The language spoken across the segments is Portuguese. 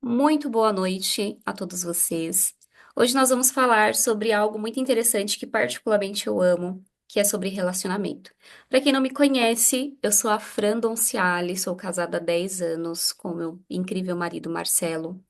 Muito boa noite a todos vocês. Hoje nós vamos falar sobre algo muito interessante que particularmente eu amo, que é sobre relacionamento. Para quem não me conhece, eu sou a Fran Donciali, sou casada há 10 anos com meu incrível marido Marcelo.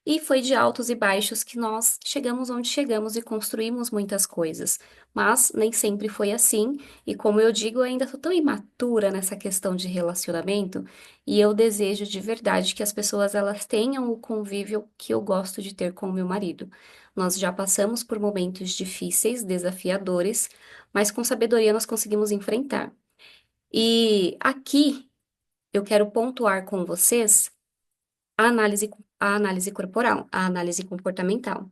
E foi de altos e baixos que nós chegamos onde chegamos e construímos muitas coisas. Mas nem sempre foi assim, e como eu digo, eu ainda sou tão imatura nessa questão de relacionamento, e eu desejo de verdade que as pessoas elas tenham o convívio que eu gosto de ter com o meu marido. Nós já passamos por momentos difíceis, desafiadores, mas com sabedoria nós conseguimos enfrentar. E aqui eu quero pontuar com vocês a análise corporal, a análise comportamental.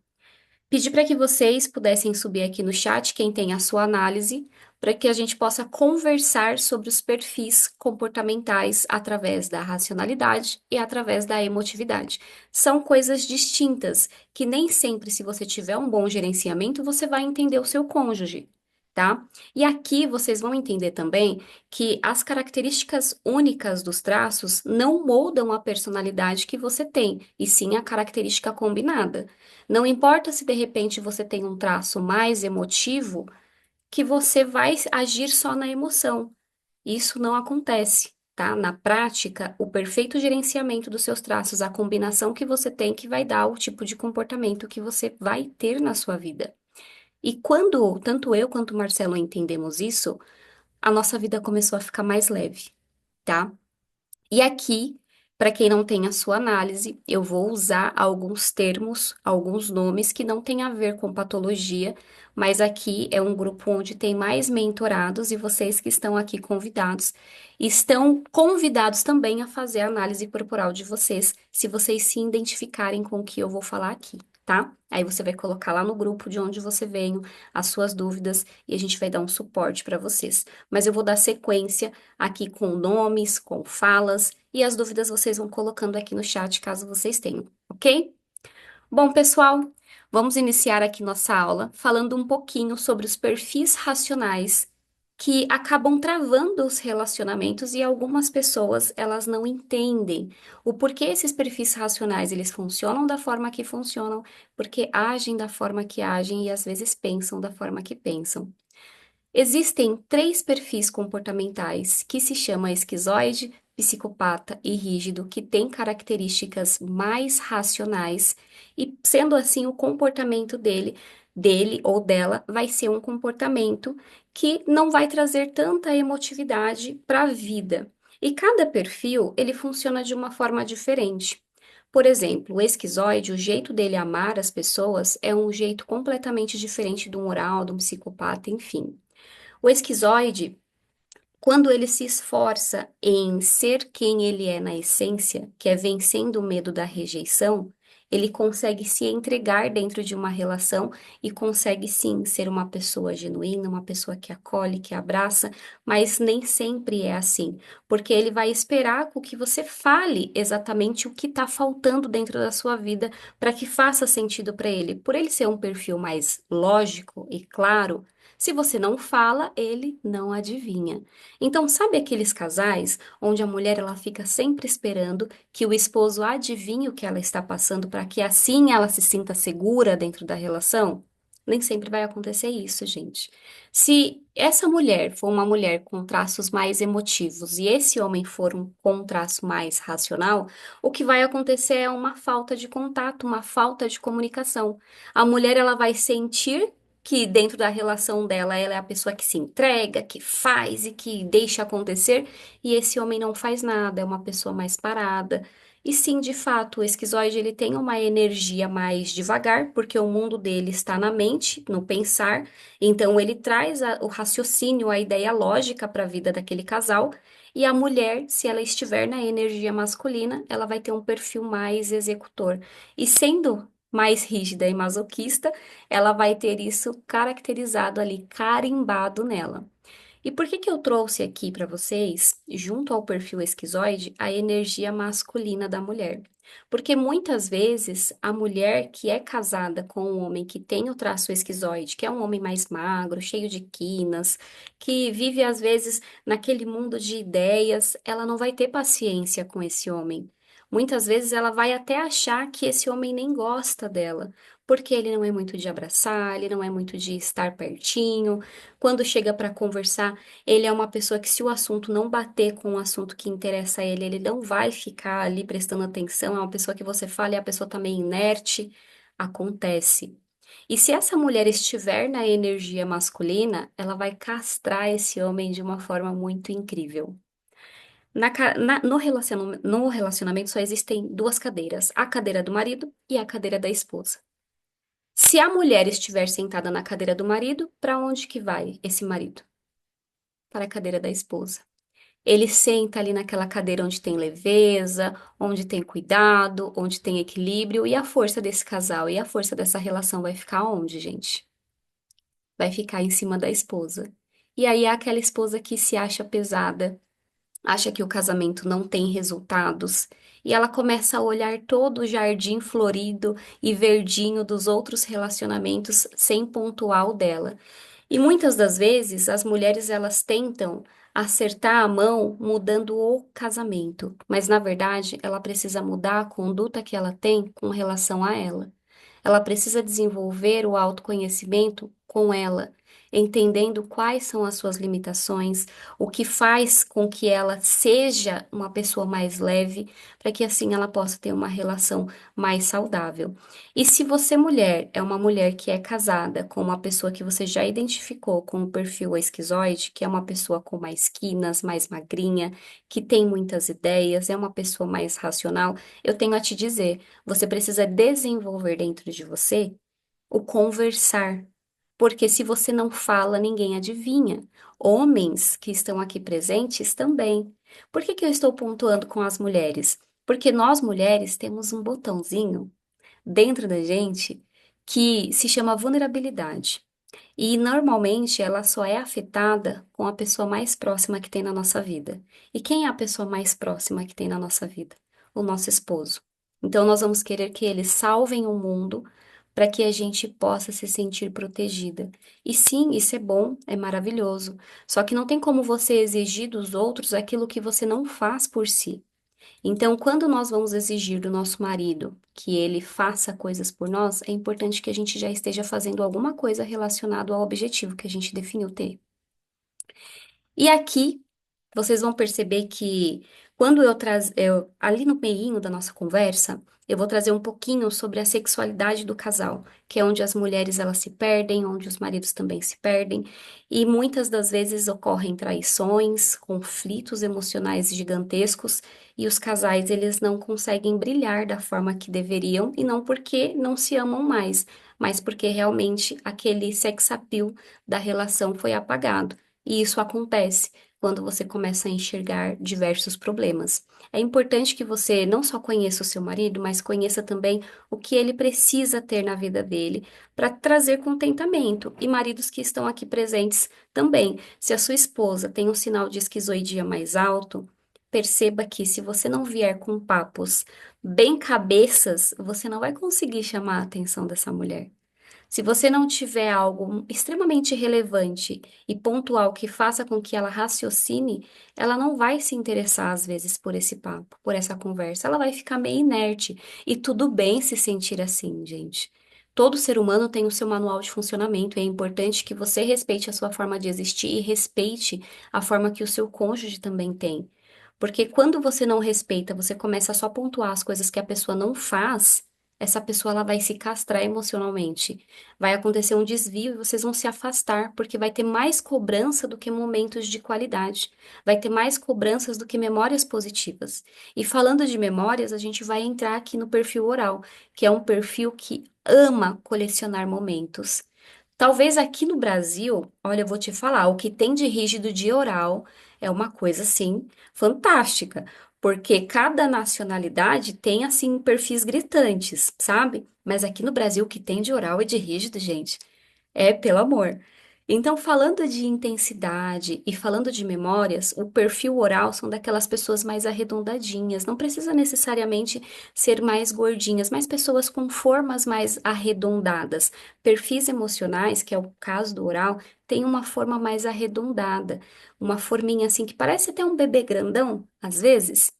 Pedi para que vocês pudessem subir aqui no chat quem tem a sua análise, para que a gente possa conversar sobre os perfis comportamentais através da racionalidade e através da emotividade. São coisas distintas, que nem sempre, se você tiver um bom gerenciamento, você vai entender o seu cônjuge. Tá? E aqui vocês vão entender também que as características únicas dos traços não moldam a personalidade que você tem, e sim a característica combinada. Não importa se de repente você tem um traço mais emotivo, que você vai agir só na emoção. Isso não acontece, tá? Na prática, o perfeito gerenciamento dos seus traços, a combinação que você tem que vai dar o tipo de comportamento que você vai ter na sua vida. E quando tanto eu quanto o Marcelo entendemos isso, a nossa vida começou a ficar mais leve, tá? E aqui, para quem não tem a sua análise, eu vou usar alguns termos, alguns nomes que não têm a ver com patologia, mas aqui é um grupo onde tem mais mentorados e vocês que estão aqui convidados, estão convidados também a fazer a análise corporal de vocês, se vocês se identificarem com o que eu vou falar aqui. Tá? Aí você vai colocar lá no grupo de onde você veio as suas dúvidas e a gente vai dar um suporte para vocês. Mas eu vou dar sequência aqui com nomes, com falas, e as dúvidas vocês vão colocando aqui no chat caso vocês tenham, ok? Bom, pessoal, vamos iniciar aqui nossa aula falando um pouquinho sobre os perfis racionais que acabam travando os relacionamentos e algumas pessoas elas não entendem o porquê esses perfis racionais eles funcionam da forma que funcionam, porque agem da forma que agem e às vezes pensam da forma que pensam. Existem três perfis comportamentais que se chama esquizoide, psicopata e rígido, que têm características mais racionais e, sendo assim, o comportamento dele ou dela vai ser um comportamento que não vai trazer tanta emotividade para a vida. E cada perfil, ele funciona de uma forma diferente. Por exemplo, o esquizoide, o jeito dele amar as pessoas é um jeito completamente diferente do moral, do psicopata, enfim. O esquizoide, quando ele se esforça em ser quem ele é na essência, que é vencendo o medo da rejeição, ele consegue se entregar dentro de uma relação e consegue sim ser uma pessoa genuína, uma pessoa que acolhe, que abraça, mas nem sempre é assim, porque ele vai esperar com que você fale exatamente o que está faltando dentro da sua vida para que faça sentido para ele. Por ele ser um perfil mais lógico e claro, se você não fala, ele não adivinha. Então, sabe aqueles casais onde a mulher ela fica sempre esperando que o esposo adivinhe o que ela está passando para que assim ela se sinta segura dentro da relação? Nem sempre vai acontecer isso, gente. Se essa mulher for uma mulher com traços mais emotivos e esse homem for com um traço mais racional, o que vai acontecer é uma falta de contato, uma falta de comunicação. A mulher ela vai sentir que dentro da relação dela ela é a pessoa que se entrega, que faz e que deixa acontecer, e esse homem não faz nada, é uma pessoa mais parada. E sim, de fato, o esquizoide ele tem uma energia mais devagar, porque o mundo dele está na mente, no pensar, então ele traz o raciocínio, a ideia lógica para a vida daquele casal. E a mulher, se ela estiver na energia masculina, ela vai ter um perfil mais executor. E sendo mais rígida e masoquista, ela vai ter isso caracterizado ali, carimbado nela. E por que que eu trouxe aqui para vocês, junto ao perfil esquizoide, a energia masculina da mulher? Porque muitas vezes a mulher que é casada com um homem que tem o traço esquizoide, que é um homem mais magro, cheio de quinas, que vive às vezes naquele mundo de ideias, ela não vai ter paciência com esse homem. Muitas vezes ela vai até achar que esse homem nem gosta dela, porque ele não é muito de abraçar, ele não é muito de estar pertinho. Quando chega para conversar, ele é uma pessoa que, se o assunto não bater com o assunto que interessa a ele, ele não vai ficar ali prestando atenção. É uma pessoa que você fala e a pessoa tá meio inerte. Acontece. E se essa mulher estiver na energia masculina, ela vai castrar esse homem de uma forma muito incrível. No relacionamento só existem duas cadeiras, a cadeira do marido e a cadeira da esposa. Se a mulher estiver sentada na cadeira do marido, para onde que vai esse marido? Para a cadeira da esposa. Ele senta ali naquela cadeira onde tem leveza, onde tem cuidado, onde tem equilíbrio, e a força desse casal e a força dessa relação vai ficar onde, gente? Vai ficar em cima da esposa. E aí é aquela esposa que se acha pesada, acha que o casamento não tem resultados, e ela começa a olhar todo o jardim florido e verdinho dos outros relacionamentos sem pontuar o dela. E muitas das vezes as mulheres elas tentam acertar a mão mudando o casamento, mas na verdade ela precisa mudar a conduta que ela tem com relação a ela. Ela precisa desenvolver o autoconhecimento com ela, entendendo quais são as suas limitações, o que faz com que ela seja uma pessoa mais leve, para que assim ela possa ter uma relação mais saudável. E se você, mulher, é uma mulher que é casada com uma pessoa que você já identificou com o perfil esquizoide, que é uma pessoa com mais quinas, mais magrinha, que tem muitas ideias, é uma pessoa mais racional, eu tenho a te dizer. Você precisa desenvolver dentro de você o conversar. Porque se você não fala, ninguém adivinha. Homens que estão aqui presentes também. Por que que eu estou pontuando com as mulheres? Porque nós mulheres temos um botãozinho dentro da gente que se chama vulnerabilidade. E normalmente ela só é afetada com a pessoa mais próxima que tem na nossa vida. E quem é a pessoa mais próxima que tem na nossa vida? O nosso esposo. Então nós vamos querer que eles salvem o mundo para que a gente possa se sentir protegida. E sim, isso é bom, é maravilhoso. Só que não tem como você exigir dos outros aquilo que você não faz por si. Então, quando nós vamos exigir do nosso marido que ele faça coisas por nós, é importante que a gente já esteja fazendo alguma coisa relacionada ao objetivo que a gente definiu ter. E aqui vocês vão perceber que quando ali no meio da nossa conversa, eu vou trazer um pouquinho sobre a sexualidade do casal, que é onde as mulheres elas se perdem, onde os maridos também se perdem, e muitas das vezes ocorrem traições, conflitos emocionais gigantescos, e os casais eles não conseguem brilhar da forma que deveriam, e não porque não se amam mais, mas porque realmente aquele sex appeal da relação foi apagado. E isso acontece quando você começa a enxergar diversos problemas. É importante que você não só conheça o seu marido, mas conheça também o que ele precisa ter na vida dele para trazer contentamento. E maridos que estão aqui presentes também. Se a sua esposa tem um sinal de esquizoidia mais alto, perceba que se você não vier com papos bem cabeças, você não vai conseguir chamar a atenção dessa mulher. Se você não tiver algo extremamente relevante e pontual que faça com que ela raciocine, ela não vai se interessar às vezes por esse papo, por essa conversa. Ela vai ficar meio inerte. E tudo bem se sentir assim, gente. Todo ser humano tem o seu manual de funcionamento e é importante que você respeite a sua forma de existir e respeite a forma que o seu cônjuge também tem. Porque quando você não respeita, você começa a só pontuar as coisas que a pessoa não faz, essa pessoa ela vai se castrar emocionalmente. Vai acontecer um desvio e vocês vão se afastar, porque vai ter mais cobrança do que momentos de qualidade. Vai ter mais cobranças do que memórias positivas. E falando de memórias, a gente vai entrar aqui no perfil oral, que é um perfil que ama colecionar momentos. Talvez aqui no Brasil, olha, eu vou te falar, o que tem de rígido de oral é uma coisa assim fantástica, porque cada nacionalidade tem assim perfis gritantes, sabe? Mas aqui no Brasil o que tem de oral e de rígido, gente, é pelo amor. Então, falando de intensidade e falando de memórias, o perfil oral são daquelas pessoas mais arredondadinhas. Não precisa necessariamente ser mais gordinhas, mas pessoas com formas mais arredondadas. Perfis emocionais, que é o caso do oral, tem uma forma mais arredondada, uma forminha assim que parece até um bebê grandão, às vezes.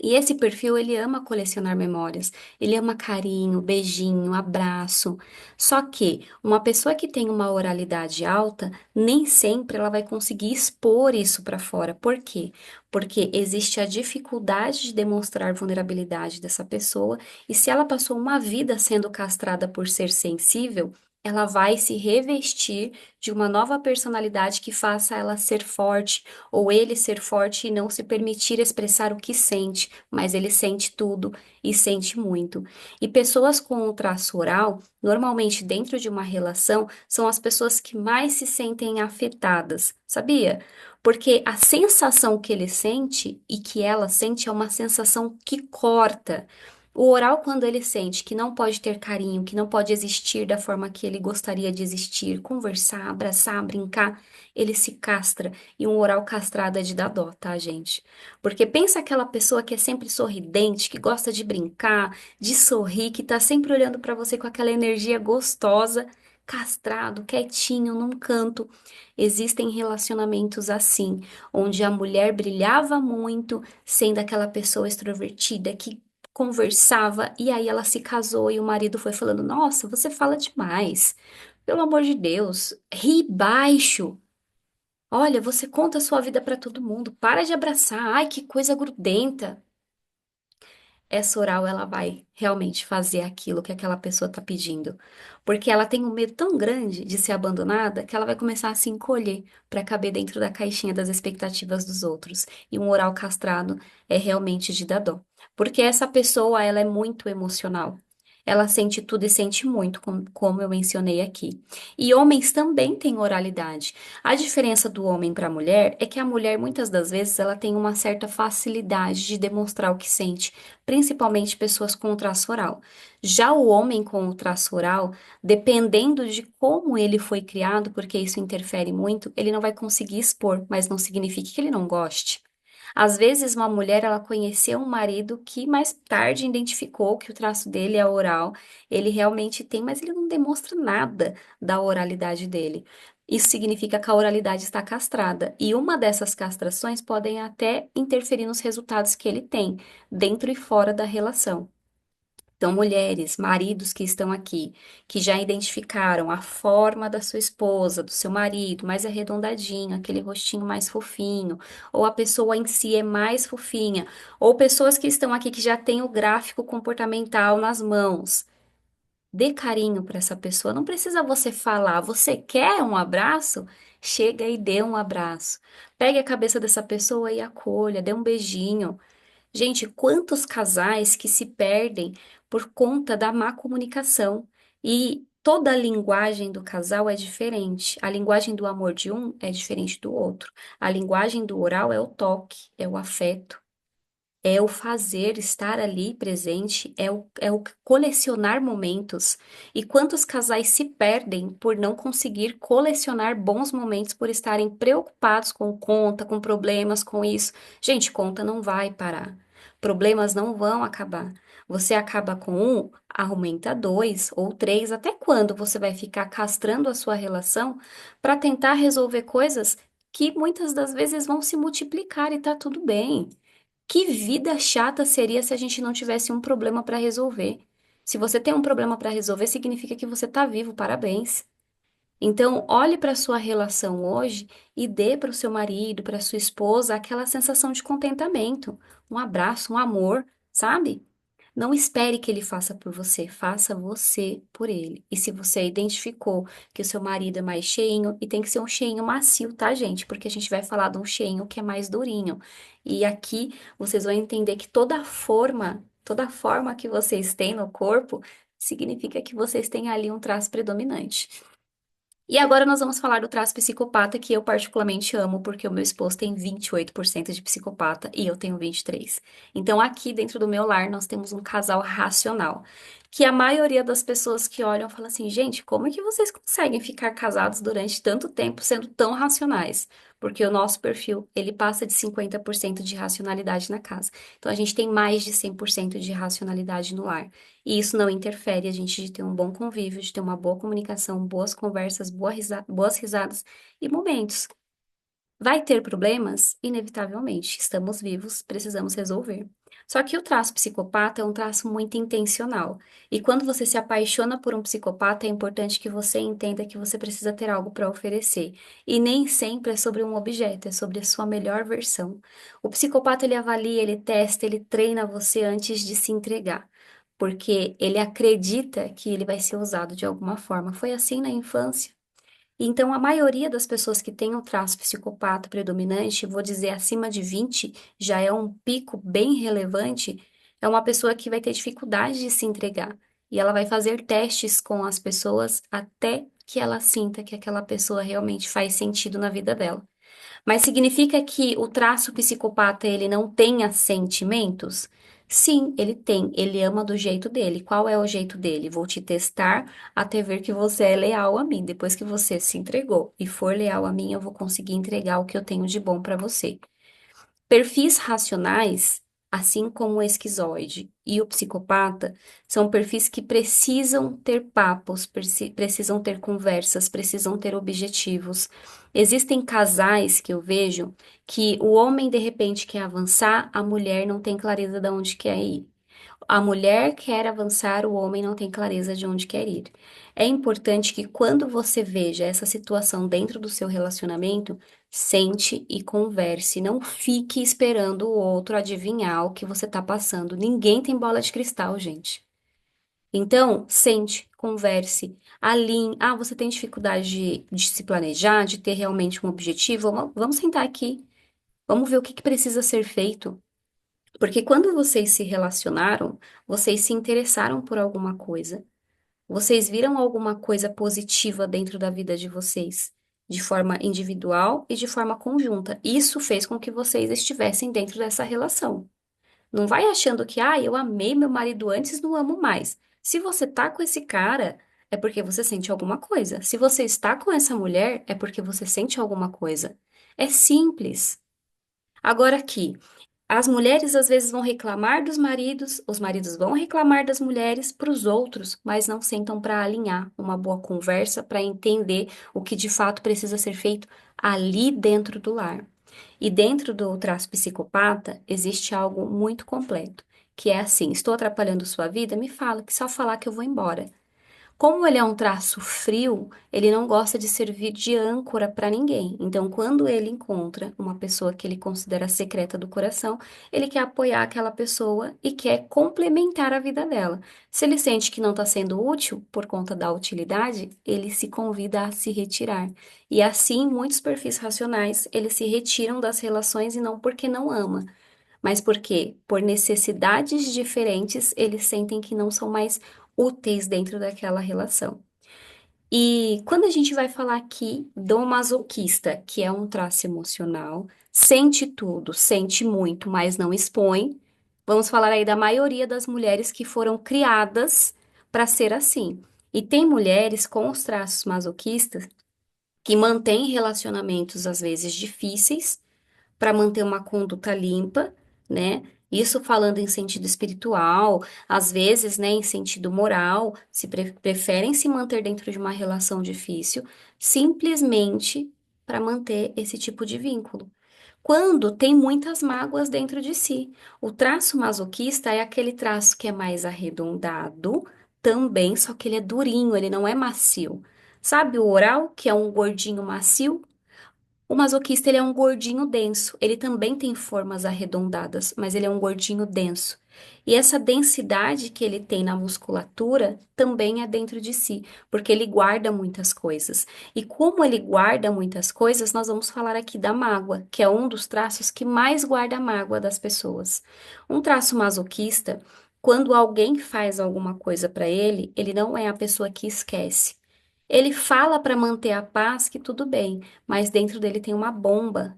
E esse perfil, ele ama colecionar memórias, ele ama carinho, beijinho, abraço. Só que uma pessoa que tem uma oralidade alta, nem sempre ela vai conseguir expor isso para fora. Por quê? Porque existe a dificuldade de demonstrar vulnerabilidade dessa pessoa, e se ela passou uma vida sendo castrada por ser sensível, ela vai se revestir de uma nova personalidade que faça ela ser forte, ou ele ser forte e não se permitir expressar o que sente, mas ele sente tudo e sente muito. E pessoas com o traço oral, normalmente dentro de uma relação, são as pessoas que mais se sentem afetadas, sabia? Porque a sensação que ele sente e que ela sente é uma sensação que corta. O oral, quando ele sente que não pode ter carinho, que não pode existir da forma que ele gostaria de existir, conversar, abraçar, brincar, ele se castra. E um oral castrado é de dar dó, tá, gente? Porque pensa aquela pessoa que é sempre sorridente, que gosta de brincar, de sorrir, que tá sempre olhando pra você com aquela energia gostosa, castrado, quietinho, num canto. Existem relacionamentos assim, onde a mulher brilhava muito, sendo aquela pessoa extrovertida que conversava, e aí ela se casou e o marido foi falando: Nossa, você fala demais. Pelo amor de Deus, ri baixo. Olha, você conta a sua vida para todo mundo. Para de abraçar. Ai, que coisa grudenta. Essa oral ela vai realmente fazer aquilo que aquela pessoa está pedindo, porque ela tem um medo tão grande de ser abandonada que ela vai começar a se encolher para caber dentro da caixinha das expectativas dos outros. E um oral castrado é realmente de dar dó, porque essa pessoa ela é muito emocional. Ela sente tudo e sente muito, como eu mencionei aqui. E homens também têm oralidade. A diferença do homem para a mulher é que a mulher, muitas das vezes, ela tem uma certa facilidade de demonstrar o que sente, principalmente pessoas com traço oral. Já o homem com o traço oral, dependendo de como ele foi criado, porque isso interfere muito, ele não vai conseguir expor, mas não significa que ele não goste. Às vezes, uma mulher, ela conheceu um marido que mais tarde identificou que o traço dele é oral, ele realmente tem, mas ele não demonstra nada da oralidade dele. Isso significa que a oralidade está castrada, e uma dessas castrações podem até interferir nos resultados que ele tem dentro e fora da relação. Então, mulheres, maridos que estão aqui, que já identificaram a forma da sua esposa, do seu marido, mais arredondadinho, aquele rostinho mais fofinho, ou a pessoa em si é mais fofinha, ou pessoas que estão aqui que já têm o gráfico comportamental nas mãos. Dê carinho para essa pessoa. Não precisa você falar. Você quer um abraço? Chega e dê um abraço. Pegue a cabeça dessa pessoa e acolha, dê um beijinho. Gente, quantos casais que se perdem por conta da má comunicação? E toda a linguagem do casal é diferente. A linguagem do amor de um é diferente do outro. A linguagem do oral é o toque, é o afeto. É o fazer, estar ali presente, é o colecionar momentos. E quantos casais se perdem por não conseguir colecionar bons momentos, por estarem preocupados com conta, com problemas, com isso? Gente, conta não vai parar. Problemas não vão acabar. Você acaba com um, aumenta dois ou três. Até quando você vai ficar castrando a sua relação para tentar resolver coisas que muitas das vezes vão se multiplicar e tá tudo bem? Que vida chata seria se a gente não tivesse um problema para resolver. Se você tem um problema para resolver, significa que você está vivo, parabéns. Então, olhe para a sua relação hoje e dê para o seu marido, para sua esposa, aquela sensação de contentamento, um abraço, um amor, sabe? Não espere que ele faça por você, faça você por ele. E se você identificou que o seu marido é mais cheinho, e tem que ser um cheinho macio, tá, gente? Porque a gente vai falar de um cheinho que é mais durinho. E aqui vocês vão entender que toda forma que vocês têm no corpo, significa que vocês têm ali um traço predominante. E agora nós vamos falar do traço psicopata, que eu particularmente amo, porque o meu esposo tem 28% de psicopata e eu tenho 23%. Então, aqui dentro do meu lar, nós temos um casal racional. Que a maioria das pessoas que olham fala assim, gente, como é que vocês conseguem ficar casados durante tanto tempo sendo tão racionais? Porque o nosso perfil, ele passa de 50% de racionalidade na casa. Então, a gente tem mais de 100% de racionalidade no lar. E isso não interfere a gente de ter um bom convívio, de ter uma boa comunicação, boas conversas, boas risadas e momentos. Vai ter problemas? Inevitavelmente. Estamos vivos, precisamos resolver. Só que o traço psicopata é um traço muito intencional. E quando você se apaixona por um psicopata, é importante que você entenda que você precisa ter algo para oferecer. E nem sempre é sobre um objeto, é sobre a sua melhor versão. O psicopata, ele avalia, ele testa, ele treina você antes de se entregar. Porque ele acredita que ele vai ser usado de alguma forma. Foi assim na infância. Então, a maioria das pessoas que têm o traço psicopata predominante, vou dizer acima de 20, já é um pico bem relevante, é uma pessoa que vai ter dificuldade de se entregar. E ela vai fazer testes com as pessoas até que ela sinta que aquela pessoa realmente faz sentido na vida dela. Mas significa que o traço psicopata ele não tenha sentimentos? Sim, ele tem. Ele ama do jeito dele. Qual é o jeito dele? Vou te testar até ver que você é leal a mim. Depois que você se entregou e for leal a mim, eu vou conseguir entregar o que eu tenho de bom para você. Perfis racionais, assim como o esquizoide e o psicopata, são perfis que precisam ter papos, precisam ter conversas, precisam ter objetivos. Existem casais que eu vejo que o homem de repente quer avançar, a mulher não tem clareza de onde quer ir. A mulher quer avançar, o homem não tem clareza de onde quer ir. É importante que quando você veja essa situação dentro do seu relacionamento, sente e converse. Não fique esperando o outro adivinhar o que você está passando. Ninguém tem bola de cristal, gente. Então, sente, converse, alinhe. Ah, você tem dificuldade de se planejar, de ter realmente um objetivo? Vamos sentar aqui. Vamos ver o que que precisa ser feito. Porque quando vocês se relacionaram, vocês se interessaram por alguma coisa. Vocês viram alguma coisa positiva dentro da vida de vocês, de forma individual e de forma conjunta. Isso fez com que vocês estivessem dentro dessa relação. Não vai achando que, ah, eu amei meu marido antes, não amo mais. Se você tá com esse cara, é porque você sente alguma coisa. Se você está com essa mulher, é porque você sente alguma coisa. É simples. Agora aqui. As mulheres às vezes vão reclamar dos maridos, os maridos vão reclamar das mulheres para os outros, mas não sentam para alinhar uma boa conversa, para entender o que de fato precisa ser feito ali dentro do lar. E dentro do traço psicopata existe algo muito completo, que é assim: estou atrapalhando sua vida? Me fala, que só falar que eu vou embora. Como ele é um traço frio, ele não gosta de servir de âncora para ninguém. Então, quando ele encontra uma pessoa que ele considera secreta do coração, ele quer apoiar aquela pessoa e quer complementar a vida dela. Se ele sente que não está sendo útil por conta da utilidade, ele se convida a se retirar. E assim, muitos perfis racionais, eles se retiram das relações e não porque não ama, mas porque, por necessidades diferentes, eles sentem que não são mais úteis dentro daquela relação. E quando a gente vai falar aqui do masoquista, que é um traço emocional, sente tudo, sente muito, mas não expõe, vamos falar aí da maioria das mulheres que foram criadas para ser assim. E tem mulheres com os traços masoquistas que mantêm relacionamentos às vezes difíceis para manter uma conduta limpa, né? Isso falando em sentido espiritual, às vezes, né, em sentido moral, se preferem se manter dentro de uma relação difícil, simplesmente para manter esse tipo de vínculo. Quando tem muitas mágoas dentro de si. O traço masoquista é aquele traço que é mais arredondado, também, só que ele é durinho, ele não é macio. Sabe o oral, que é um gordinho macio? O masoquista, ele é um gordinho denso. Ele também tem formas arredondadas, mas ele é um gordinho denso. E essa densidade que ele tem na musculatura também é dentro de si, porque ele guarda muitas coisas. E como ele guarda muitas coisas, nós vamos falar aqui da mágoa, que é um dos traços que mais guarda a mágoa das pessoas. Um traço masoquista, quando alguém faz alguma coisa para ele, ele não é a pessoa que esquece. Ele fala para manter a paz que tudo bem, mas dentro dele tem uma bomba.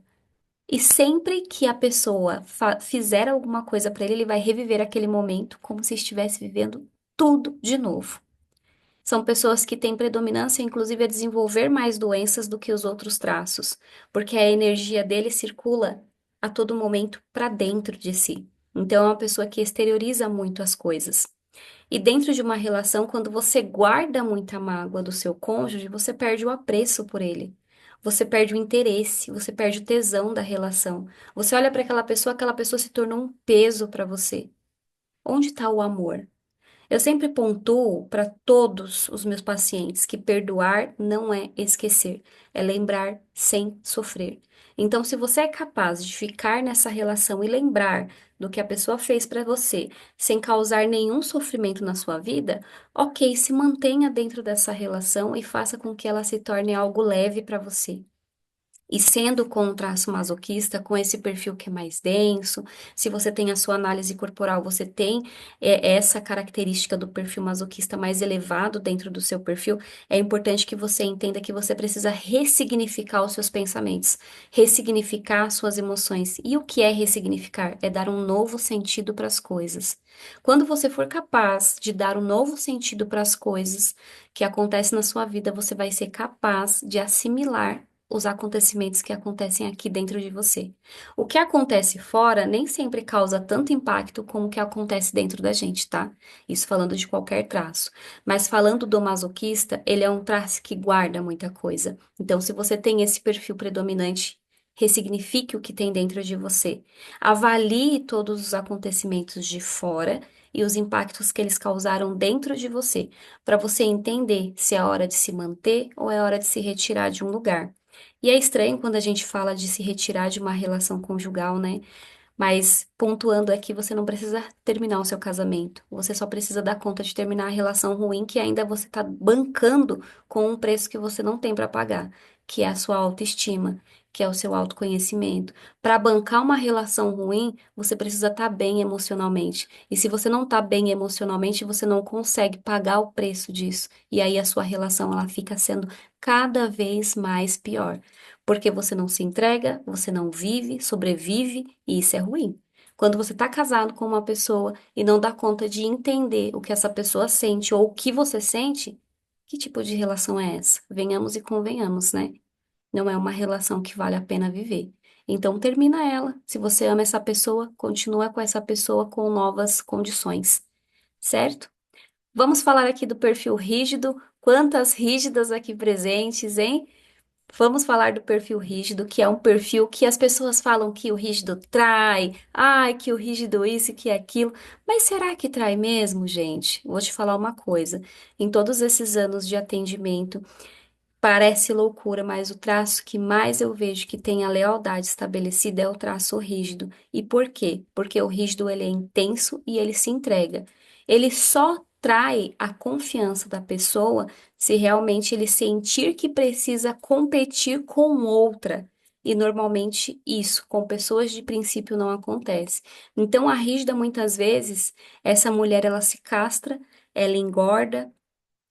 E sempre que a pessoa fizer alguma coisa para ele, ele vai reviver aquele momento como se estivesse vivendo tudo de novo. São pessoas que têm predominância, inclusive, a desenvolver mais doenças do que os outros traços, porque a energia dele circula a todo momento para dentro de si. Então, é uma pessoa que exterioriza muito as coisas. E dentro de uma relação, quando você guarda muita mágoa do seu cônjuge, você perde o apreço por ele. você perde o interesse, você perde o tesão da relação. Você olha para aquela pessoa se tornou um peso para você. Onde está o amor? Eu sempre pontuo para todos os meus pacientes que perdoar não é esquecer, é lembrar sem sofrer. Então, se você é capaz de ficar nessa relação e lembrar do que a pessoa fez para você, sem causar nenhum sofrimento na sua vida, ok, se mantenha dentro dessa relação e faça com que ela se torne algo leve para você. E sendo com um traço masoquista, com esse perfil que é mais denso, se você tem a sua análise corporal, você tem essa característica do perfil masoquista mais elevado dentro do seu perfil, é importante que você entenda que você precisa ressignificar os seus pensamentos, ressignificar as suas emoções. E o que é ressignificar? É dar um novo sentido para as coisas. Quando você for capaz de dar um novo sentido para as coisas que acontecem na sua vida, você vai ser capaz de assimilar os acontecimentos que acontecem aqui dentro de você. O que acontece fora nem sempre causa tanto impacto como o que acontece dentro da gente, tá? Isso falando de qualquer traço. Mas falando do masoquista, ele é um traço que guarda muita coisa. Então, se você tem esse perfil predominante, ressignifique o que tem dentro de você. Avalie todos os acontecimentos de fora e os impactos que eles causaram dentro de você, para você entender se é hora de se manter ou é hora de se retirar de um lugar. E é estranho quando a gente fala de se retirar de uma relação conjugal, né? Mas pontuando aqui, você não precisa terminar o seu casamento. Você só precisa dar conta de terminar a relação ruim que ainda você está bancando com um preço que você não tem para pagar, que é a sua autoestima, que é o seu autoconhecimento. Para bancar uma relação ruim, você precisa estar bem emocionalmente. E se você não está bem emocionalmente, você não consegue pagar o preço disso. E aí a sua relação ela fica sendo cada vez mais pior. Porque você não se entrega, você não vive, sobrevive, e isso é ruim. Quando você está casado com uma pessoa e não dá conta de entender o que essa pessoa sente ou o que você sente, que tipo de relação é essa? Venhamos e convenhamos, né? Não é uma relação que vale a pena viver. Então termina ela. Se você ama essa pessoa, continua com essa pessoa com novas condições, certo? Vamos falar aqui do perfil rígido. Quantas rígidas aqui presentes, hein? Vamos falar do perfil rígido, que é um perfil que as pessoas falam que o rígido trai, ai, que o rígido isso, que aquilo. Mas será que trai mesmo, gente? Vou te falar uma coisa. Em todos esses anos de atendimento, parece loucura, mas o traço que mais eu vejo que tem a lealdade estabelecida é o traço rígido. E por quê? Porque o rígido ele é intenso e ele se entrega. Ele só trai a confiança da pessoa se realmente ele sentir que precisa competir com outra. E normalmente isso, com pessoas de princípio, não acontece. Então, a rígida, muitas vezes, essa mulher, ela se castra, ela engorda,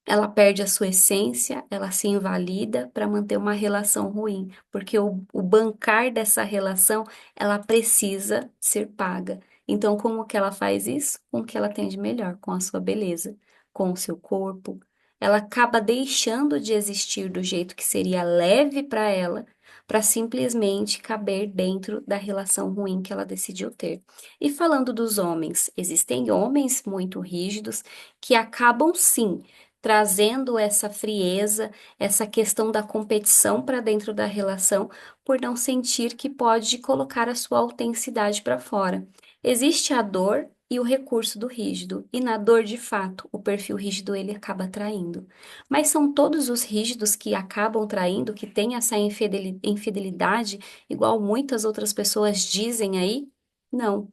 ela perde a sua essência, ela se invalida para manter uma relação ruim, porque o bancar dessa relação, ela precisa ser paga. Então, como que ela faz isso? Com o que ela tem de melhor, com a sua beleza, com o seu corpo. Ela acaba deixando de existir do jeito que seria leve para ela, para simplesmente caber dentro da relação ruim que ela decidiu ter. E falando dos homens, existem homens muito rígidos que acabam sim trazendo essa frieza, essa questão da competição para dentro da relação, por não sentir que pode colocar a sua autenticidade para fora. Existe a dor e o recurso do rígido, e na dor, de fato, o perfil rígido ele acaba traindo. Mas são todos os rígidos que acabam traindo, que têm essa infidelidade, igual muitas outras pessoas dizem aí? Não.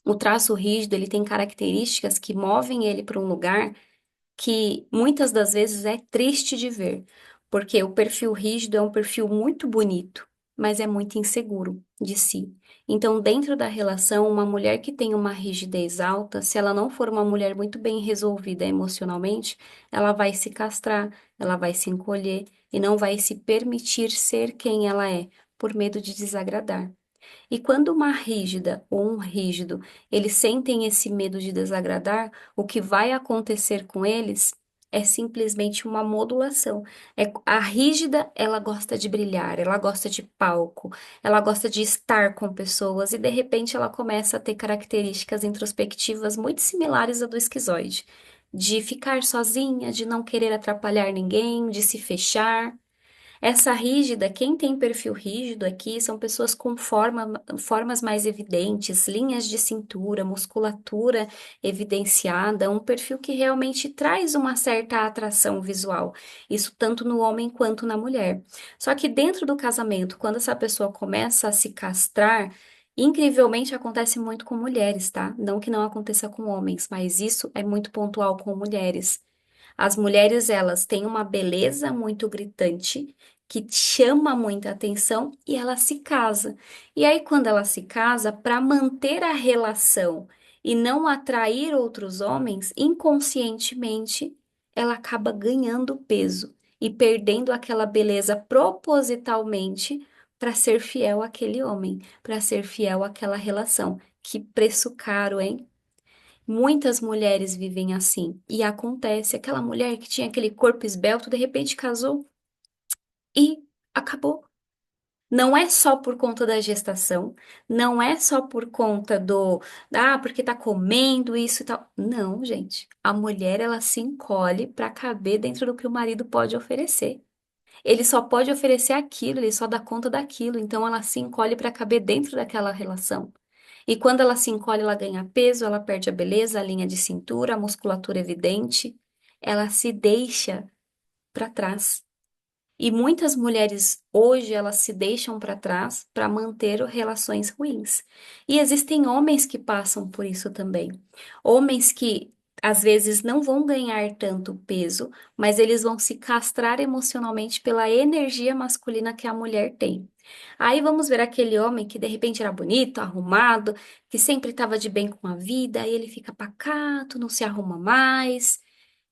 O traço rígido, ele tem características que movem ele para um lugar que muitas das vezes é triste de ver, porque o perfil rígido é um perfil muito bonito, mas é muito inseguro de si. Então, dentro da relação, uma mulher que tem uma rigidez alta, se ela não for uma mulher muito bem resolvida emocionalmente, ela vai se castrar, ela vai se encolher e não vai se permitir ser quem ela é, por medo de desagradar. E quando uma rígida ou um rígido, eles sentem esse medo de desagradar, o que vai acontecer com eles é simplesmente uma modulação. A rígida, ela gosta de brilhar, ela gosta de palco, ela gosta de estar com pessoas e de repente ela começa a ter características introspectivas muito similares à do esquizoide, de ficar sozinha, de não querer atrapalhar ninguém, de se fechar. Essa rígida, quem tem perfil rígido aqui são pessoas com formas mais evidentes, linhas de cintura, musculatura evidenciada, um perfil que realmente traz uma certa atração visual. Isso tanto no homem quanto na mulher. Só que dentro do casamento, quando essa pessoa começa a se castrar, incrivelmente acontece muito com mulheres, tá? Não que não aconteça com homens, mas isso é muito pontual com mulheres. As mulheres, elas têm uma beleza muito gritante, que chama muita atenção e ela se casa. E aí, quando ela se casa, para manter a relação e não atrair outros homens, inconscientemente, ela acaba ganhando peso e perdendo aquela beleza propositalmente para ser fiel àquele homem, para ser fiel àquela relação. Que preço caro, hein? Muitas mulheres vivem assim. E acontece, aquela mulher que tinha aquele corpo esbelto, de repente casou e acabou. Não é só por conta da gestação, não é só por conta porque tá comendo isso e tal. Não, gente. A mulher, ela se encolhe para caber dentro do que o marido pode oferecer. Ele só pode oferecer aquilo, ele só dá conta daquilo. Então, ela se encolhe para caber dentro daquela relação. E quando ela se encolhe, ela ganha peso, ela perde a beleza, a linha de cintura, a musculatura evidente, ela se deixa para trás. E muitas mulheres hoje elas se deixam para trás para manter relações ruins. E existem homens que passam por isso também. Homens que às vezes não vão ganhar tanto peso, mas eles vão se castrar emocionalmente pela energia masculina que a mulher tem. Aí vamos ver aquele homem que de repente era bonito, arrumado, que sempre estava de bem com a vida, aí ele fica pacato, não se arruma mais,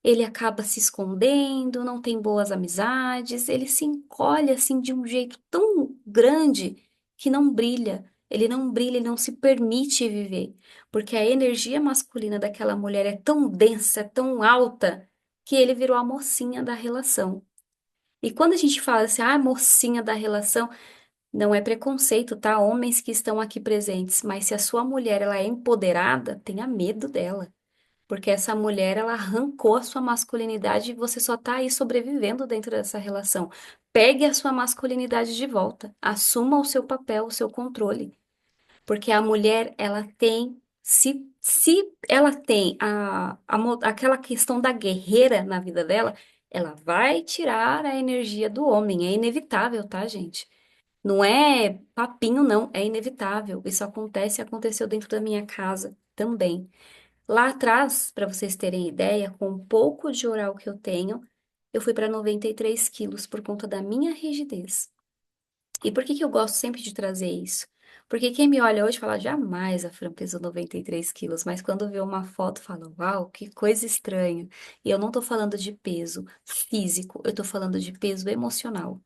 ele acaba se escondendo, não tem boas amizades, ele se encolhe assim de um jeito tão grande que não brilha. Ele não brilha, ele não se permite viver, porque a energia masculina daquela mulher é tão densa, é tão alta, que ele virou a mocinha da relação. E quando a gente fala assim, ah, mocinha da relação, não é preconceito, tá? Homens que estão aqui presentes, mas se a sua mulher ela é empoderada, tenha medo dela. Porque essa mulher, ela arrancou a sua masculinidade e você só tá aí sobrevivendo dentro dessa relação. Pegue a sua masculinidade de volta. Assuma o seu papel, o seu controle. Porque a mulher, ela tem, se ela tem aquela questão da guerreira na vida dela, ela vai tirar a energia do homem. É inevitável, tá, gente? Não é papinho, não. É inevitável. Isso acontece e aconteceu dentro da minha casa também. Lá atrás, para vocês terem ideia, com um pouco de oral que eu tenho, eu fui para 93 quilos por conta da minha rigidez. E por que que eu gosto sempre de trazer isso? Porque quem me olha hoje fala, jamais a Fran pesou 93 quilos, mas quando vê uma foto fala, uau, que coisa estranha. E eu não tô falando de peso físico, eu tô falando de peso emocional.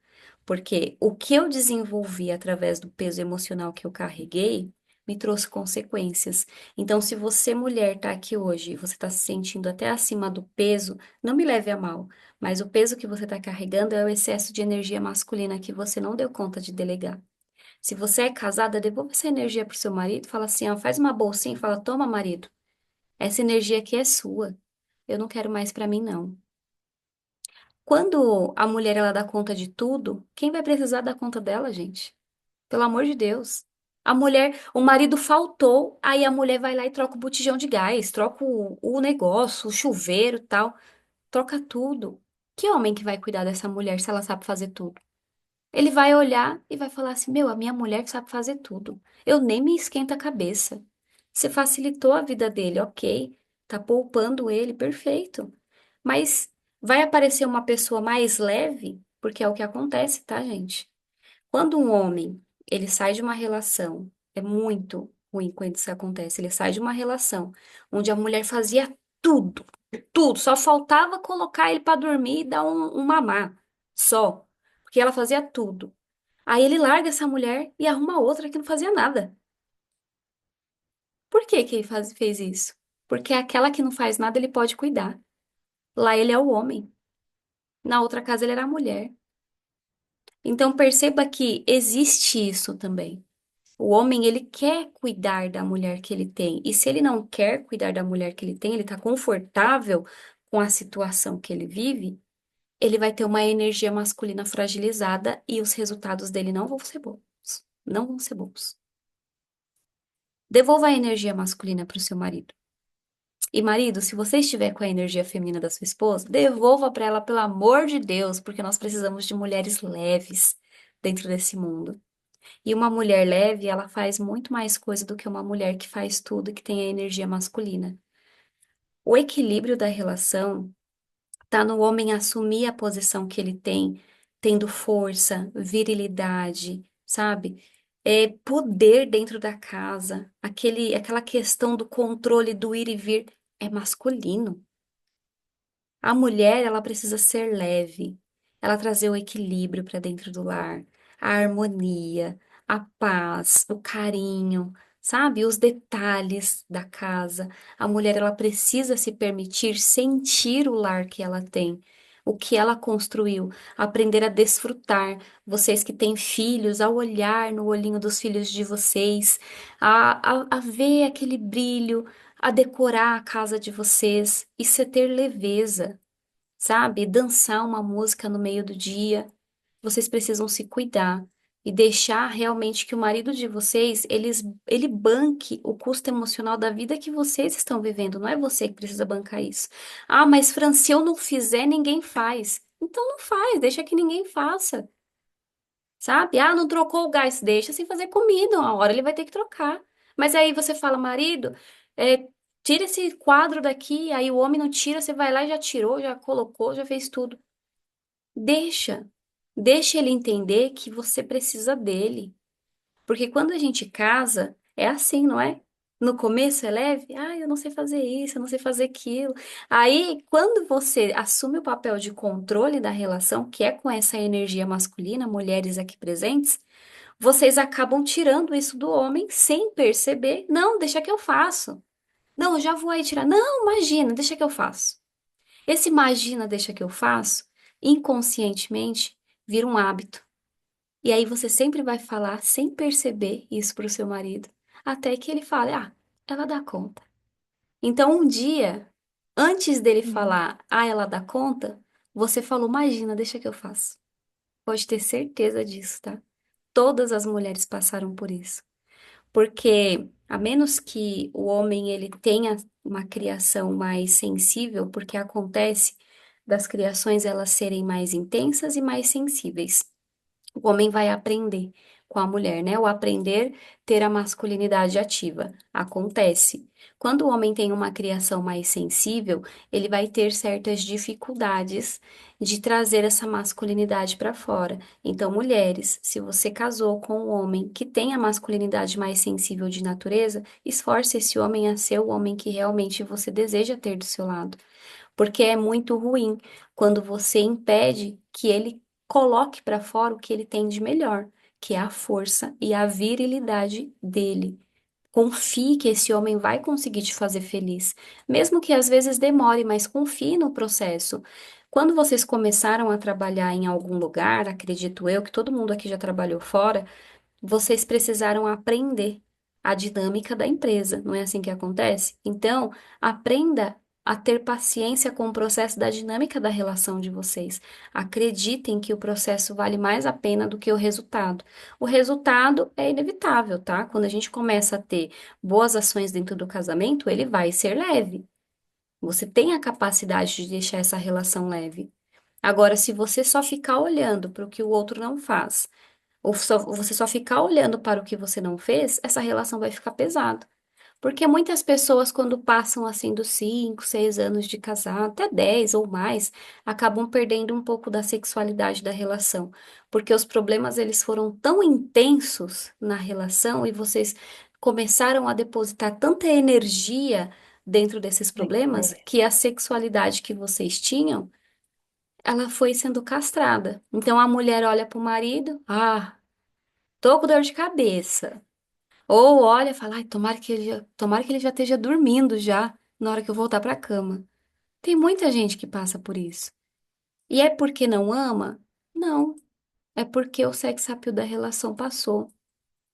Porque o que eu desenvolvi através do peso emocional que eu carreguei me trouxe consequências. Então, se você, mulher, tá aqui hoje e você tá se sentindo até acima do peso, não me leve a mal. Mas o peso que você está carregando é o excesso de energia masculina que você não deu conta de delegar. Se você é casada, devolva essa energia para o seu marido, fala assim, ó, faz uma bolsinha e fala, toma, marido, essa energia aqui é sua. Eu não quero mais para mim, não. Quando a mulher ela dá conta de tudo, quem vai precisar dar conta dela, gente? Pelo amor de Deus. A mulher, o marido faltou, aí a mulher vai lá e troca o botijão de gás, troca o negócio, o chuveiro, e tal. Troca tudo. Que homem que vai cuidar dessa mulher se ela sabe fazer tudo? Ele vai olhar e vai falar assim: Meu, a minha mulher que sabe fazer tudo. Eu nem me esquento a cabeça. Você facilitou a vida dele, ok. Tá poupando ele, perfeito. Mas vai aparecer uma pessoa mais leve, porque é o que acontece, tá, gente? Quando um homem, ele sai de uma relação, é muito ruim quando isso acontece. Ele sai de uma relação onde a mulher fazia tudo, tudo, só faltava colocar ele para dormir e dar um mamar, só, porque ela fazia tudo. Aí ele larga essa mulher e arruma outra que não fazia nada. Por que que ele fez isso? Porque aquela que não faz nada ele pode cuidar. Lá ele é o homem, na outra casa ele era a mulher. Então perceba que existe isso também. O homem, ele quer cuidar da mulher que ele tem. E se ele não quer cuidar da mulher que ele tem, ele está confortável com a situação que ele vive, ele vai ter uma energia masculina fragilizada e os resultados dele não vão ser bons. Não vão ser bons. Devolva a energia masculina para o seu marido. E marido, se você estiver com a energia feminina da sua esposa, devolva para ela, pelo amor de Deus, porque nós precisamos de mulheres leves dentro desse mundo. E uma mulher leve, ela faz muito mais coisa do que uma mulher que faz tudo e que tem a energia masculina. O equilíbrio da relação tá no homem assumir a posição que ele tem, tendo força, virilidade, sabe? Poder dentro da casa, aquela questão do controle do ir e vir é masculino. A mulher, ela precisa ser leve, ela trazer o equilíbrio para dentro do lar, a harmonia, a paz, o carinho, sabe? Os detalhes da casa. A mulher, ela precisa se permitir sentir o lar que ela tem, o que ela construiu, aprender a desfrutar. Vocês que têm filhos, ao olhar no olhinho dos filhos de vocês, a ver aquele brilho, a decorar a casa de vocês, isso é ter leveza, sabe? Dançar uma música no meio do dia. Vocês precisam se cuidar e deixar realmente que o marido de vocês, ele banque o custo emocional da vida que vocês estão vivendo. Não é você que precisa bancar isso. Ah, mas Fran, se eu não fizer, ninguém faz. Então não faz, deixa que ninguém faça. Sabe? Ah, não trocou o gás, deixa sem fazer comida, uma hora ele vai ter que trocar. Mas aí você fala, marido, tira esse quadro daqui, aí o homem não tira, você vai lá e já tirou, já colocou, já fez tudo. Deixa, deixa ele entender que você precisa dele. Porque quando a gente casa, é assim, não é? No começo é leve, ah, eu não sei fazer isso, eu não sei fazer aquilo. Aí, quando você assume o papel de controle da relação, que é com essa energia masculina, mulheres aqui presentes, vocês acabam tirando isso do homem sem perceber. Não, deixa que eu faço. Não, eu já vou aí tirar. Não, imagina, deixa que eu faço. Esse imagina, deixa que eu faço, inconscientemente, vira um hábito. E aí você sempre vai falar sem perceber isso para o seu marido, até que ele fale, ah, ela dá conta. Então, um dia, antes dele Uhum. falar, ah, ela dá conta, você falou, imagina, deixa que eu faço. Pode ter certeza disso, tá? Todas as mulheres passaram por isso. Porque a menos que o homem ele tenha uma criação mais sensível, porque acontece das criações elas serem mais intensas e mais sensíveis. O homem vai aprender com a mulher, né? O aprender ter a masculinidade ativa. Acontece. Quando o homem tem uma criação mais sensível, ele vai ter certas dificuldades de trazer essa masculinidade para fora. Então, mulheres, se você casou com um homem que tem a masculinidade mais sensível de natureza, esforce esse homem a ser o homem que realmente você deseja ter do seu lado. Porque é muito ruim quando você impede que ele coloque para fora o que ele tem de melhor, que é a força e a virilidade dele. Confie que esse homem vai conseguir te fazer feliz, mesmo que às vezes demore, mas confie no processo. Quando vocês começaram a trabalhar em algum lugar, acredito eu que todo mundo aqui já trabalhou fora, vocês precisaram aprender a dinâmica da empresa, não é assim que acontece? Então, aprenda a ter paciência com o processo da dinâmica da relação de vocês. Acreditem que o processo vale mais a pena do que o resultado. O resultado é inevitável, tá? Quando a gente começa a ter boas ações dentro do casamento, ele vai ser leve. Você tem a capacidade de deixar essa relação leve. Agora, se você só ficar olhando para o que o outro não faz, ou você só ficar olhando para o que você não fez, essa relação vai ficar pesada. Porque muitas pessoas, quando passam assim dos 5, 6 anos de casado, até 10 ou mais, acabam perdendo um pouco da sexualidade da relação. Porque os problemas eles foram tão intensos na relação e vocês começaram a depositar tanta energia dentro desses problemas que a sexualidade que vocês tinham, ela foi sendo castrada. Então a mulher olha para o marido, ah, tô com dor de cabeça. Ou olha e fala, ai, tomara que ele já esteja dormindo já na hora que eu voltar para a cama. Tem muita gente que passa por isso. E é porque não ama? Não. É porque o sex appeal da relação passou.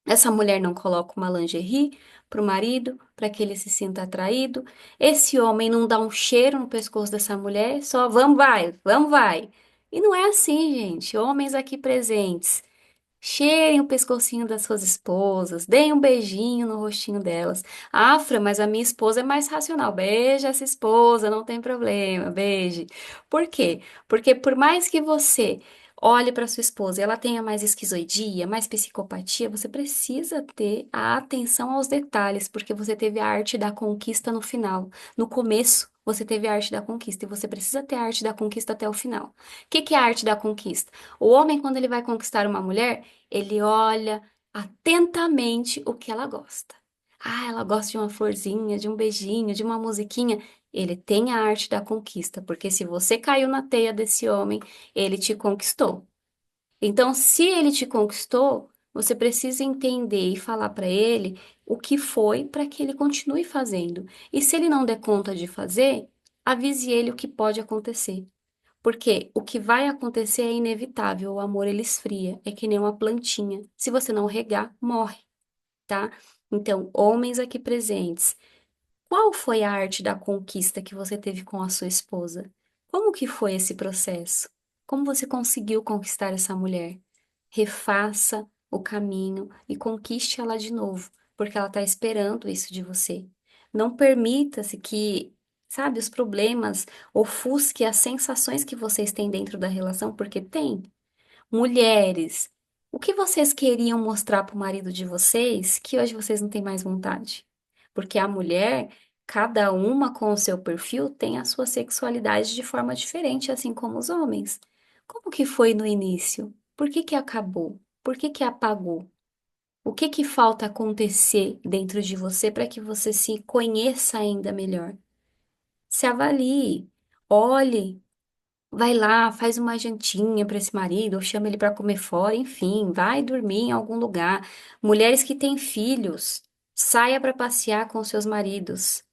Essa mulher não coloca uma lingerie pro marido para que ele se sinta atraído. Esse homem não dá um cheiro no pescoço dessa mulher, só vamos vai, vamos vai. E não é assim, gente. Homens aqui presentes. Cheirem o pescocinho das suas esposas, deem um beijinho no rostinho delas. Ah, Fran, mas a minha esposa é mais racional. Beija essa esposa, não tem problema, beije. Por quê? Porque por mais que você olhe para sua esposa e ela tenha mais esquizoidia, mais psicopatia, você precisa ter a atenção aos detalhes, porque você teve a arte da conquista no final. No começo, você teve a arte da conquista e você precisa ter a arte da conquista até o final. O que que é a arte da conquista? O homem, quando ele vai conquistar uma mulher, ele olha atentamente o que ela gosta. Ah, ela gosta de uma florzinha, de um beijinho, de uma musiquinha. Ele tem a arte da conquista, porque se você caiu na teia desse homem, ele te conquistou. Então, se ele te conquistou, você precisa entender e falar para ele o que foi para que ele continue fazendo. E se ele não der conta de fazer, avise ele o que pode acontecer. Porque o que vai acontecer é inevitável, o amor ele esfria, é que nem uma plantinha. Se você não regar, morre, tá? Então, homens aqui presentes, qual foi a arte da conquista que você teve com a sua esposa? Como que foi esse processo? Como você conseguiu conquistar essa mulher? Refaça o caminho e conquiste ela de novo, porque ela está esperando isso de você. Não permita-se que, sabe, os problemas ofusquem as sensações que vocês têm dentro da relação, porque tem. Mulheres, o que vocês queriam mostrar para o marido de vocês que hoje vocês não têm mais vontade? Porque a mulher, cada uma com o seu perfil, tem a sua sexualidade de forma diferente, assim como os homens. Como que foi no início? Por que que acabou? Por que que apagou? O que que falta acontecer dentro de você para que você se conheça ainda melhor? Se avalie, olhe. Vai lá, faz uma jantinha para esse marido, ou chama ele para comer fora, enfim, vai dormir em algum lugar. Mulheres que têm filhos, saia para passear com seus maridos.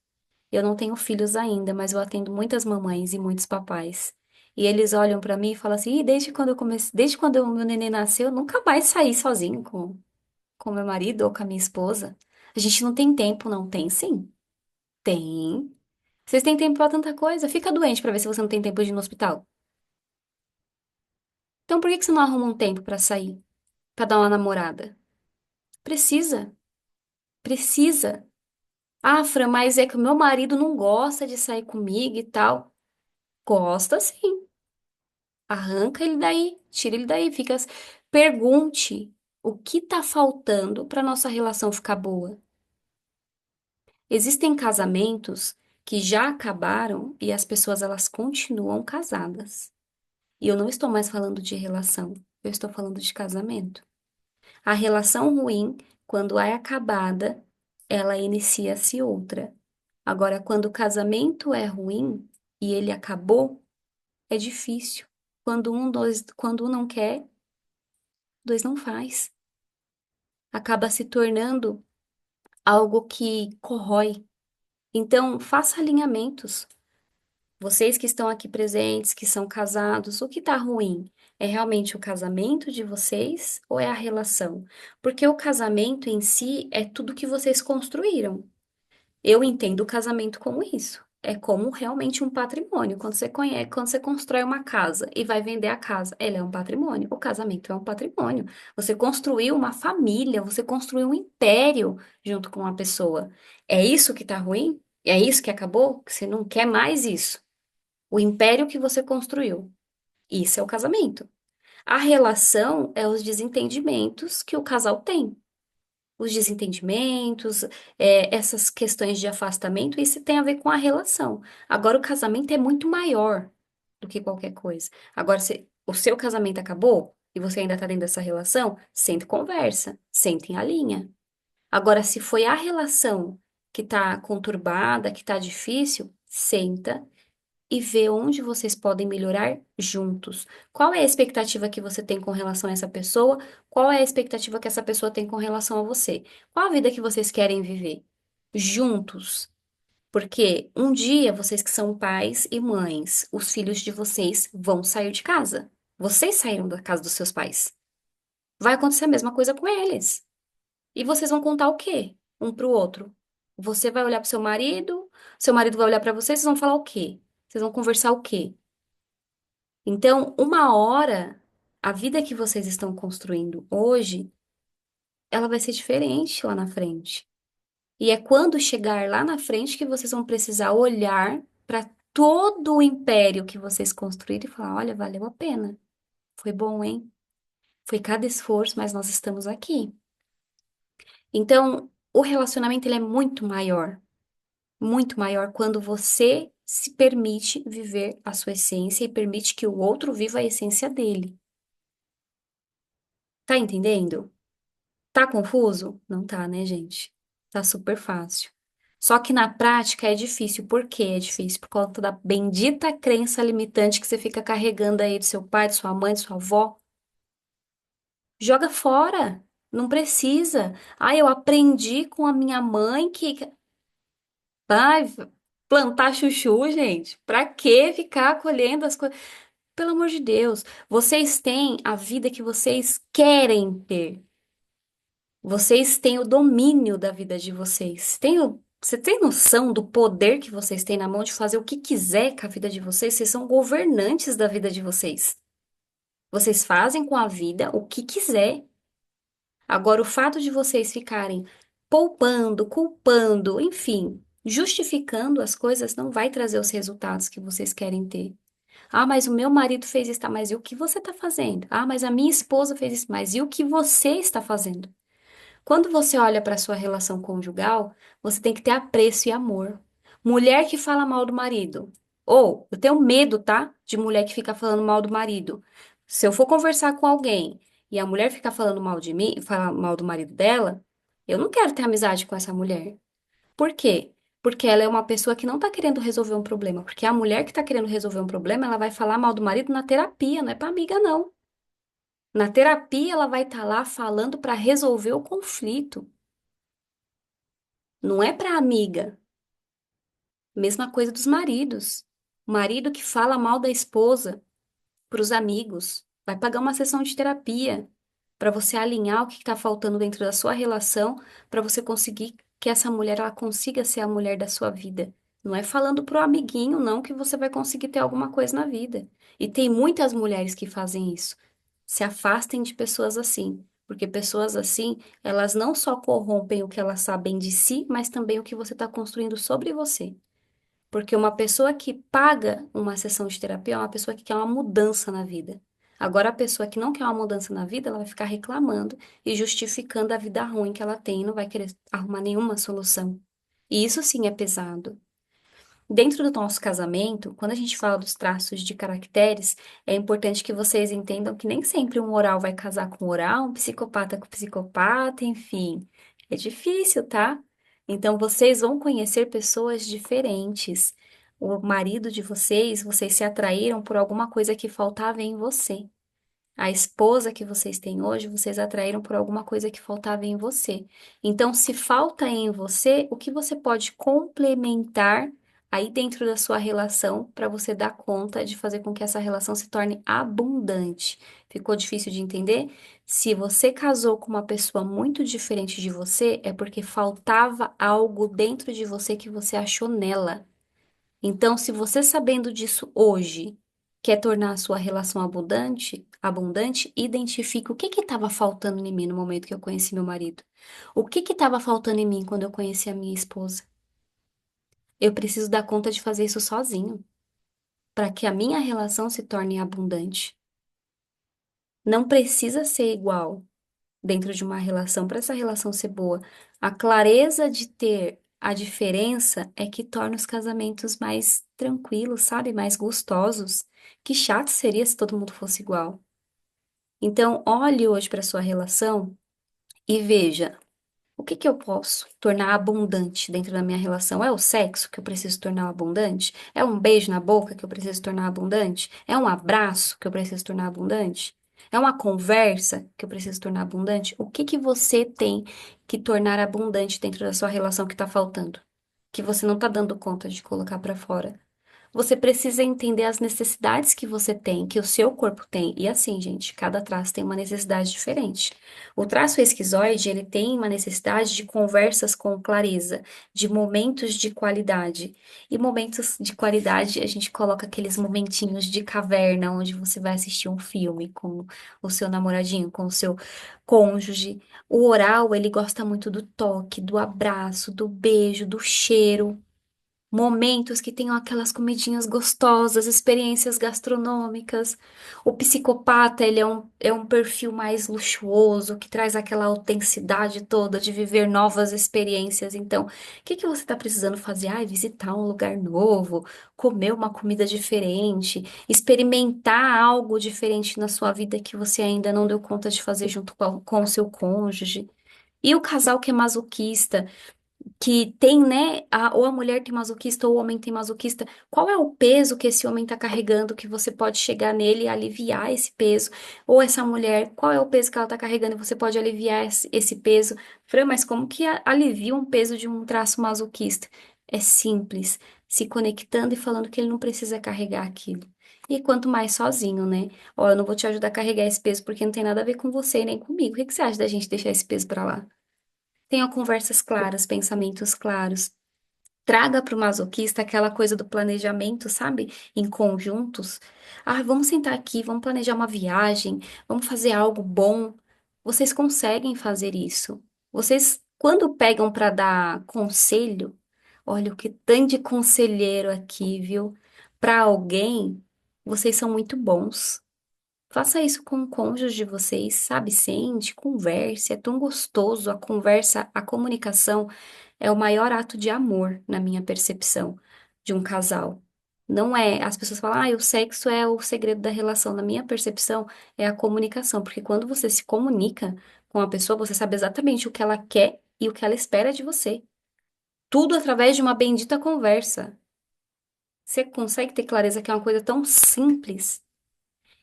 Eu não tenho filhos ainda, mas eu atendo muitas mamães e muitos papais. E eles olham para mim e falam assim: desde quando eu comecei, desde quando o meu neném nasceu, eu nunca mais saí sozinho com meu marido ou com a minha esposa. A gente não tem tempo, não tem? Sim, tem. Vocês têm tempo para tanta coisa. Fica doente para ver se você não tem tempo de ir no hospital. Então, por que que você não arruma um tempo pra sair? Pra dar uma namorada? Precisa, precisa. Ah, Fran, mas é que o meu marido não gosta de sair comigo e tal. Gosta sim. Arranca ele daí, tira ele daí, fica. Pergunte o que tá faltando pra nossa relação ficar boa. Existem casamentos que já acabaram e as pessoas elas continuam casadas. E eu não estou mais falando de relação, eu estou falando de casamento. A relação ruim, quando é acabada, ela inicia-se outra. Agora, quando o casamento é ruim e ele acabou, é difícil. Quando um não quer, dois não faz. Acaba se tornando algo que corrói. Então, faça alinhamentos. Vocês que estão aqui presentes, que são casados, o que está ruim? É realmente o casamento de vocês ou é a relação? Porque o casamento em si é tudo que vocês construíram. Eu entendo o casamento como isso. É como realmente um patrimônio. Quando você conhece, quando você constrói uma casa e vai vender a casa, ela é um patrimônio. O casamento é um patrimônio. Você construiu uma família, você construiu um império junto com uma pessoa. É isso que está ruim? É isso que acabou? Que você não quer mais isso? O império que você construiu. Isso é o casamento. A relação é os desentendimentos que o casal tem. Os desentendimentos, essas questões de afastamento, isso tem a ver com a relação. Agora, o casamento é muito maior do que qualquer coisa. Agora, se o seu casamento acabou e você ainda está dentro dessa relação, senta e conversa, senta em a linha. Agora, se foi a relação que está conturbada, que está difícil, senta e ver onde vocês podem melhorar juntos. Qual é a expectativa que você tem com relação a essa pessoa? Qual é a expectativa que essa pessoa tem com relação a você? Qual a vida que vocês querem viver? Juntos. Porque um dia vocês que são pais e mães, os filhos de vocês vão sair de casa. Vocês saíram da casa dos seus pais. Vai acontecer a mesma coisa com eles. E vocês vão contar o quê? Um pro outro. Você vai olhar pro seu marido vai olhar pra você, vocês vão falar o quê? Vocês vão conversar o quê? Então, uma hora, a vida que vocês estão construindo hoje, ela vai ser diferente lá na frente. E é quando chegar lá na frente que vocês vão precisar olhar para todo o império que vocês construíram e falar: olha, valeu a pena. Foi bom, hein? Foi cada esforço, mas nós estamos aqui. Então, o relacionamento ele é muito maior quando você se permite viver a sua essência e permite que o outro viva a essência dele. Tá entendendo? Tá confuso? Não tá, né, gente? Tá super fácil. Só que na prática é difícil. Por quê? É difícil por conta da bendita crença limitante que você fica carregando aí do seu pai, de sua mãe, de sua avó. Joga fora. Não precisa. Ah, eu aprendi com a minha mãe que. Ai, plantar chuchu, gente. Pra que ficar colhendo as coisas? Pelo amor de Deus. Vocês têm a vida que vocês querem ter. Vocês têm o domínio da vida de vocês. Você tem noção do poder que vocês têm na mão de fazer o que quiser com a vida de vocês? Vocês são governantes da vida de vocês. Vocês fazem com a vida o que quiser. Agora, o fato de vocês ficarem poupando, culpando, enfim, justificando as coisas não vai trazer os resultados que vocês querem ter. Ah, mas o meu marido fez isso, tá? Mas e o que você está fazendo? Ah, mas a minha esposa fez isso, mas e o que você está fazendo? Quando você olha para sua relação conjugal, você tem que ter apreço e amor. Mulher que fala mal do marido. Ou, eu tenho medo, tá? De mulher que fica falando mal do marido. Se eu for conversar com alguém e a mulher ficar falando mal de mim, falar mal do marido dela, eu não quero ter amizade com essa mulher. Por quê? Porque ela é uma pessoa que não tá querendo resolver um problema. Porque a mulher que tá querendo resolver um problema, ela vai falar mal do marido na terapia, não é pra amiga, não. Na terapia, ela vai estar lá falando para resolver o conflito. Não é para amiga. Mesma coisa dos maridos. O marido que fala mal da esposa para os amigos vai pagar uma sessão de terapia para você alinhar o que está faltando dentro da sua relação, para você conseguir que essa mulher ela consiga ser a mulher da sua vida. Não é falando pro amiguinho, não, que você vai conseguir ter alguma coisa na vida. E tem muitas mulheres que fazem isso. Se afastem de pessoas assim, porque pessoas assim, elas não só corrompem o que elas sabem de si, mas também o que você está construindo sobre você. Porque uma pessoa que paga uma sessão de terapia é uma pessoa que quer uma mudança na vida. Agora, a pessoa que não quer uma mudança na vida, ela vai ficar reclamando e justificando a vida ruim que ela tem e não vai querer arrumar nenhuma solução. E isso sim é pesado. Dentro do nosso casamento, quando a gente fala dos traços de caracteres, é importante que vocês entendam que nem sempre um oral vai casar com oral, um psicopata com psicopata, enfim. É difícil, tá? Então, vocês vão conhecer pessoas diferentes. O marido de vocês, vocês se atraíram por alguma coisa que faltava em você. A esposa que vocês têm hoje, vocês atraíram por alguma coisa que faltava em você. Então, se falta em você, o que você pode complementar aí dentro da sua relação para você dar conta de fazer com que essa relação se torne abundante? Ficou difícil de entender? Se você casou com uma pessoa muito diferente de você, é porque faltava algo dentro de você que você achou nela. Então, se você sabendo disso hoje quer tornar a sua relação abundante, identifique o que estava faltando em mim no momento que eu conheci meu marido. O que estava faltando em mim quando eu conheci a minha esposa? Eu preciso dar conta de fazer isso sozinho, para que a minha relação se torne abundante. Não precisa ser igual dentro de uma relação, para essa relação ser boa. A clareza de ter a diferença é que torna os casamentos mais tranquilos, sabe? Mais gostosos. Que chato seria se todo mundo fosse igual. Então, olhe hoje para sua relação e veja. O que que eu posso tornar abundante dentro da minha relação? É o sexo que eu preciso tornar abundante? É um beijo na boca que eu preciso tornar abundante? É um abraço que eu preciso tornar abundante? É uma conversa que eu preciso tornar abundante? O que que você tem que tornar abundante dentro da sua relação que está faltando? Que você não está dando conta de colocar para fora? Você precisa entender as necessidades que você tem, que o seu corpo tem. E assim, gente, cada traço tem uma necessidade diferente. O traço esquizoide, ele tem uma necessidade de conversas com clareza, de momentos de qualidade. E momentos de qualidade, a gente coloca aqueles momentinhos de caverna, onde você vai assistir um filme com o seu namoradinho, com o seu cônjuge. O oral, ele gosta muito do toque, do abraço, do beijo, do cheiro. Momentos que tenham aquelas comidinhas gostosas, experiências gastronômicas. O psicopata, ele é um perfil mais luxuoso, que traz aquela autenticidade toda de viver novas experiências. Então, o que que você está precisando fazer? Ah, visitar um lugar novo, comer uma comida diferente, experimentar algo diferente na sua vida que você ainda não deu conta de fazer junto com o seu cônjuge. E o casal que é masoquista, que tem, né, ou a mulher tem masoquista ou o homem tem masoquista, qual é o peso que esse homem está carregando que você pode chegar nele e aliviar esse peso? Ou essa mulher, qual é o peso que ela está carregando e você pode aliviar esse peso? Fran, mas como que alivia um peso de um traço masoquista? É simples, se conectando e falando que ele não precisa carregar aquilo. E quanto mais sozinho, né? Ó, eu não vou te ajudar a carregar esse peso porque não tem nada a ver com você nem comigo. O que que você acha da gente deixar esse peso pra lá? Tenha conversas claras, pensamentos claros. Traga para o masoquista aquela coisa do planejamento, sabe? Em conjuntos. Ah, vamos sentar aqui, vamos planejar uma viagem, vamos fazer algo bom. Vocês conseguem fazer isso. Vocês, quando pegam para dar conselho, olha o que tem de conselheiro aqui, viu? Para alguém, vocês são muito bons. Faça isso com o cônjuge de vocês, sabe? Sente, converse, é tão gostoso a conversa, a comunicação é o maior ato de amor, na minha percepção, de um casal. Não é, as pessoas falam, ah, o sexo é o segredo da relação. Na minha percepção, é a comunicação, porque quando você se comunica com a pessoa, você sabe exatamente o que ela quer e o que ela espera de você. Tudo através de uma bendita conversa. Você consegue ter clareza que é uma coisa tão simples.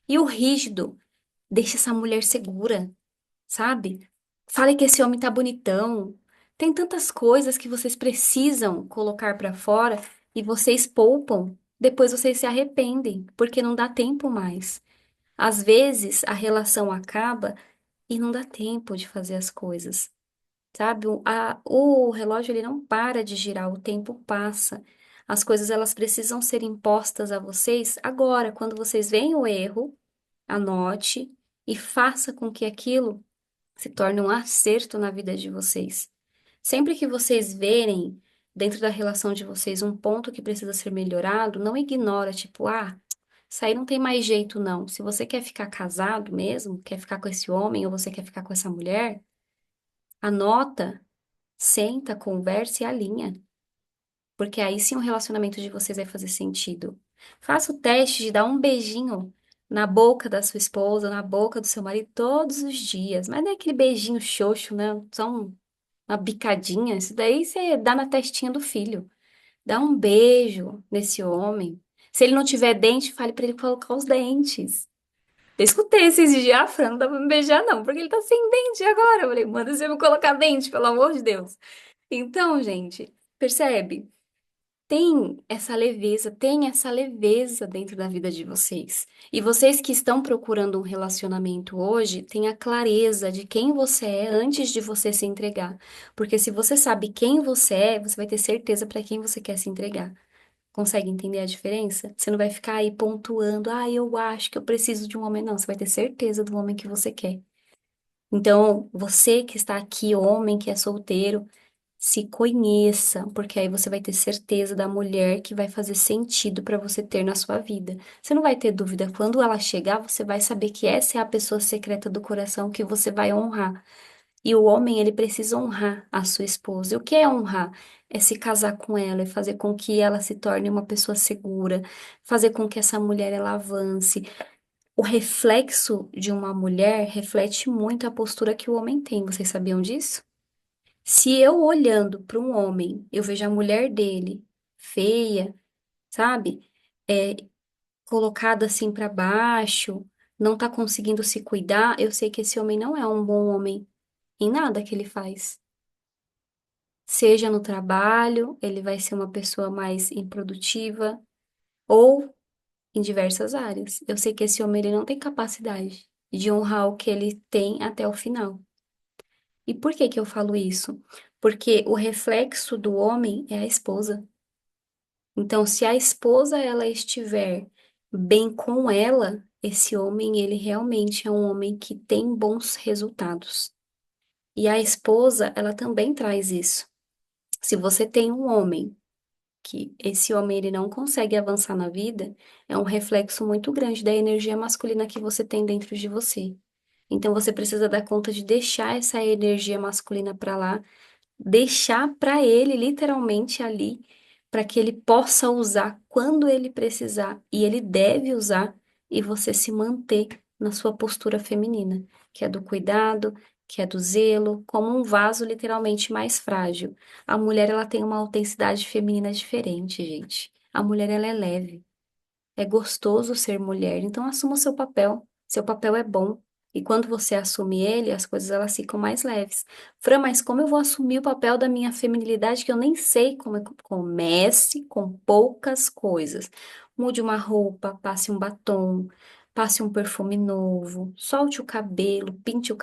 E o rígido? Deixa essa mulher segura, sabe? Fale que esse homem tá bonitão. Tem tantas coisas que vocês precisam colocar pra fora e vocês poupam. Depois vocês se arrependem, porque não dá tempo mais. Às vezes a relação acaba e não dá tempo de fazer as coisas, sabe? O relógio ele não para de girar, o tempo passa. As coisas elas precisam ser impostas a vocês agora, quando vocês veem o erro. Anote e faça com que aquilo se torne um acerto na vida de vocês. Sempre que vocês verem dentro da relação de vocês um ponto que precisa ser melhorado, não ignora, tipo, ah, isso aí não tem mais jeito, não. Se você quer ficar casado mesmo, quer ficar com esse homem ou você quer ficar com essa mulher, anota, senta, conversa e alinha. Porque aí sim o relacionamento de vocês vai fazer sentido. Faça o teste de dar um beijinho na boca da sua esposa, na boca do seu marido todos os dias. Mas não é aquele beijinho xoxo, né? Só uma bicadinha. Isso daí você dá na testinha do filho. Dá um beijo nesse homem. Se ele não tiver dente, fale para ele colocar os dentes. Eu escutei esses dias, ah, Fran, não dá pra me beijar não, porque ele tá sem dente agora. Eu falei, manda você me colocar dente, pelo amor de Deus. Então, gente, percebe? Tem essa leveza dentro da vida de vocês. E vocês que estão procurando um relacionamento hoje, tenha clareza de quem você é antes de você se entregar. Porque se você sabe quem você é, você vai ter certeza para quem você quer se entregar. Consegue entender a diferença? Você não vai ficar aí pontuando, ah, eu acho que eu preciso de um homem. Não, você vai ter certeza do homem que você quer. Então, você que está aqui, homem que é solteiro, se conheça, porque aí você vai ter certeza da mulher que vai fazer sentido para você ter na sua vida. Você não vai ter dúvida. Quando ela chegar, você vai saber que essa é a pessoa secreta do coração que você vai honrar. E o homem, ele precisa honrar a sua esposa. E o que é honrar? É se casar com ela, é fazer com que ela se torne uma pessoa segura, fazer com que essa mulher ela avance. O reflexo de uma mulher reflete muito a postura que o homem tem. Vocês sabiam disso? Se eu olhando para um homem, eu vejo a mulher dele feia, sabe? É, colocada assim para baixo, não tá conseguindo se cuidar, eu sei que esse homem não é um bom homem em nada que ele faz. Seja no trabalho, ele vai ser uma pessoa mais improdutiva, ou em diversas áreas. Eu sei que esse homem ele não tem capacidade de honrar o que ele tem até o final. E por que que eu falo isso? Porque o reflexo do homem é a esposa. Então, se a esposa ela estiver bem com ela, esse homem ele realmente é um homem que tem bons resultados. E a esposa, ela também traz isso. Se você tem um homem que esse homem ele não consegue avançar na vida, é um reflexo muito grande da energia masculina que você tem dentro de você. Então você precisa dar conta de deixar essa energia masculina para lá, deixar para ele literalmente ali, para que ele possa usar quando ele precisar e ele deve usar e você se manter na sua postura feminina, que é do cuidado, que é do zelo, como um vaso literalmente mais frágil. A mulher ela tem uma autenticidade feminina diferente, gente. A mulher ela é leve. É gostoso ser mulher, então assuma o seu papel. Seu papel é bom. E quando você assume ele, as coisas elas ficam mais leves. Fran, mas como eu vou assumir o papel da minha feminilidade que eu nem sei como é que comece com poucas coisas. Mude uma roupa, passe um batom, passe um perfume novo, solte o cabelo, pinte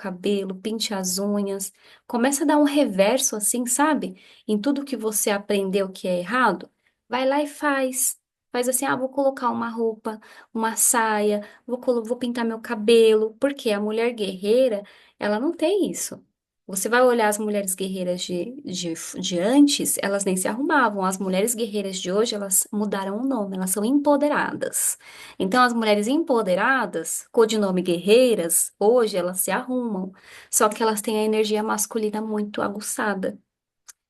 as unhas. Comece a dar um reverso assim, sabe? Em tudo que você aprendeu que é errado. Vai lá e faz. Faz assim, ah, vou colocar uma roupa, uma saia, vou pintar meu cabelo, porque a mulher guerreira, ela não tem isso. Você vai olhar as mulheres guerreiras de antes, elas nem se arrumavam. As mulheres guerreiras de hoje, elas mudaram o nome, elas são empoderadas. Então, as mulheres empoderadas, codinome guerreiras, hoje elas se arrumam. Só que elas têm a energia masculina muito aguçada.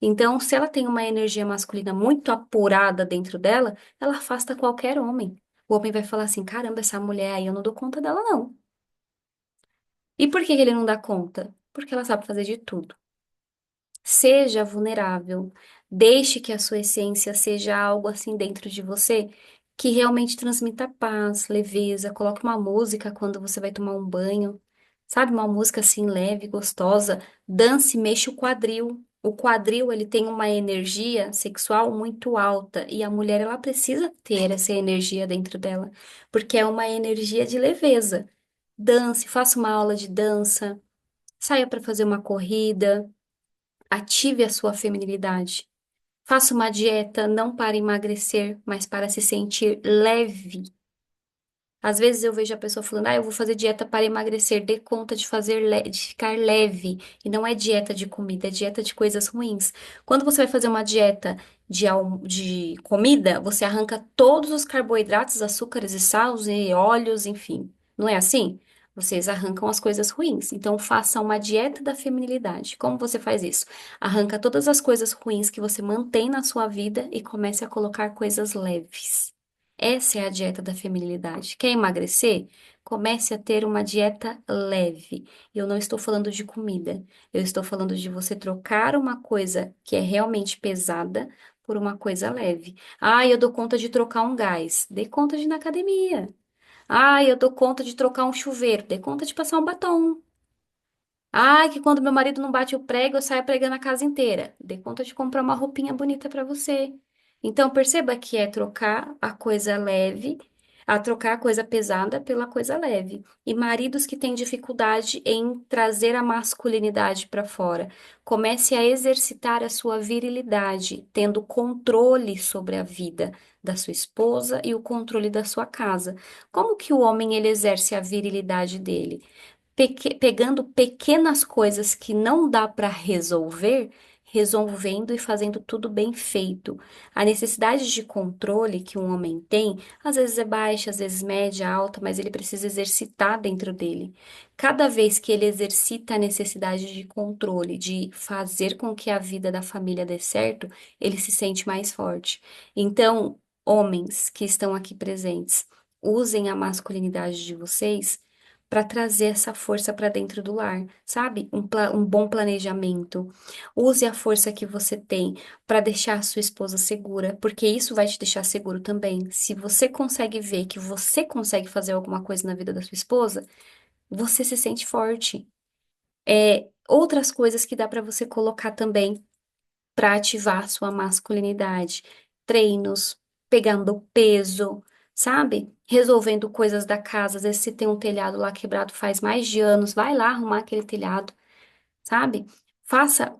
Então, se ela tem uma energia masculina muito apurada dentro dela, ela afasta qualquer homem. O homem vai falar assim: caramba, essa mulher aí eu não dou conta dela, não. E por que que ele não dá conta? Porque ela sabe fazer de tudo. Seja vulnerável. Deixe que a sua essência seja algo assim dentro de você que realmente transmita paz, leveza. Coloque uma música quando você vai tomar um banho. Sabe, uma música assim leve, gostosa. Dance, mexa o quadril. O quadril, ele tem uma energia sexual muito alta e a mulher ela precisa ter essa energia dentro dela, porque é uma energia de leveza. Dance, faça uma aula de dança, saia para fazer uma corrida. Ative a sua feminilidade. Faça uma dieta não para emagrecer, mas para se sentir leve. Às vezes eu vejo a pessoa falando, ah, eu vou fazer dieta para emagrecer, dê conta de de ficar leve. E não é dieta de comida, é dieta de coisas ruins. Quando você vai fazer uma dieta de comida, você arranca todos os carboidratos, açúcares e sais e óleos, enfim. Não é assim? Vocês arrancam as coisas ruins. Então, faça uma dieta da feminilidade. Como você faz isso? Arranca todas as coisas ruins que você mantém na sua vida e comece a colocar coisas leves. Essa é a dieta da feminilidade. Quer emagrecer? Comece a ter uma dieta leve. E eu não estou falando de comida. Eu estou falando de você trocar uma coisa que é realmente pesada por uma coisa leve. Ah, eu dou conta de trocar um gás. Dê conta de ir na academia. Ah, eu dou conta de trocar um chuveiro. Dê conta de passar um batom. Ai, que quando meu marido não bate o prego, eu saio pregando a casa inteira. Dê conta de comprar uma roupinha bonita para você. Então, perceba que é trocar a coisa leve, a trocar a coisa pesada pela coisa leve. E maridos que têm dificuldade em trazer a masculinidade para fora, comece a exercitar a sua virilidade, tendo controle sobre a vida da sua esposa e o controle da sua casa. Como que o homem ele exerce a virilidade dele? Pegando pequenas coisas que não dá para resolver, resolvendo e fazendo tudo bem feito. A necessidade de controle que um homem tem, às vezes é baixa, às vezes média, alta, mas ele precisa exercitar dentro dele. Cada vez que ele exercita a necessidade de controle, de fazer com que a vida da família dê certo, ele se sente mais forte. Então, homens que estão aqui presentes, usem a masculinidade de vocês para trazer essa força para dentro do lar, sabe? Um bom planejamento. Use a força que você tem para deixar a sua esposa segura, porque isso vai te deixar seguro também. Se você consegue ver que você consegue fazer alguma coisa na vida da sua esposa, você se sente forte. Outras coisas que dá para você colocar também para ativar sua masculinidade. Treinos, pegando peso, sabe? Resolvendo coisas da casa. Às vezes, se tem um telhado lá quebrado faz mais de anos, vai lá arrumar aquele telhado, sabe?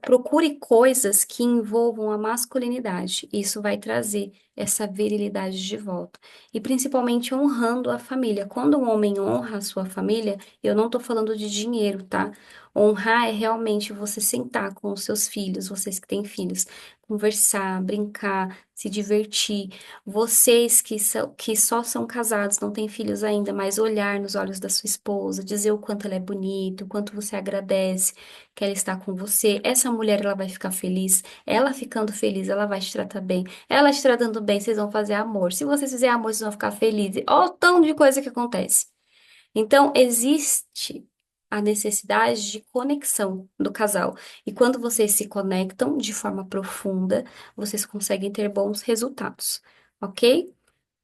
Procure coisas que envolvam a masculinidade. Isso vai trazer essa virilidade de volta. E principalmente honrando a família. Quando um homem honra a sua família, eu não estou falando de dinheiro, tá? Honrar é realmente você sentar com os seus filhos, vocês que têm filhos, conversar, brincar, se divertir. Vocês que só são casados, não têm filhos ainda, mas olhar nos olhos da sua esposa, dizer o quanto ela é bonita, o quanto você agradece que ela está com você. Essa mulher, ela vai ficar feliz. Ela ficando feliz, ela vai te tratar bem. Ela te tratando bem, vocês vão fazer amor. Se vocês fizerem amor, vocês vão ficar felizes. Olha o tanto de coisa que acontece. Então, existe a necessidade de conexão do casal. E quando vocês se conectam de forma profunda, vocês conseguem ter bons resultados, ok?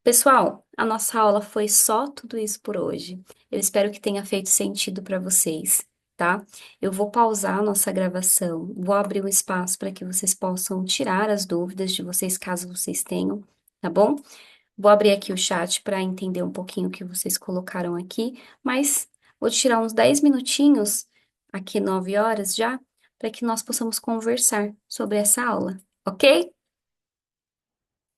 Pessoal, a nossa aula foi só tudo isso por hoje. Eu espero que tenha feito sentido para vocês, tá? Eu vou pausar a nossa gravação, vou abrir um espaço para que vocês possam tirar as dúvidas de vocês, caso vocês tenham, tá bom? Vou abrir aqui o chat para entender um pouquinho o que vocês colocaram aqui, mas vou tirar uns 10 minutinhos, aqui 9 horas já, para que nós possamos conversar sobre essa aula, ok?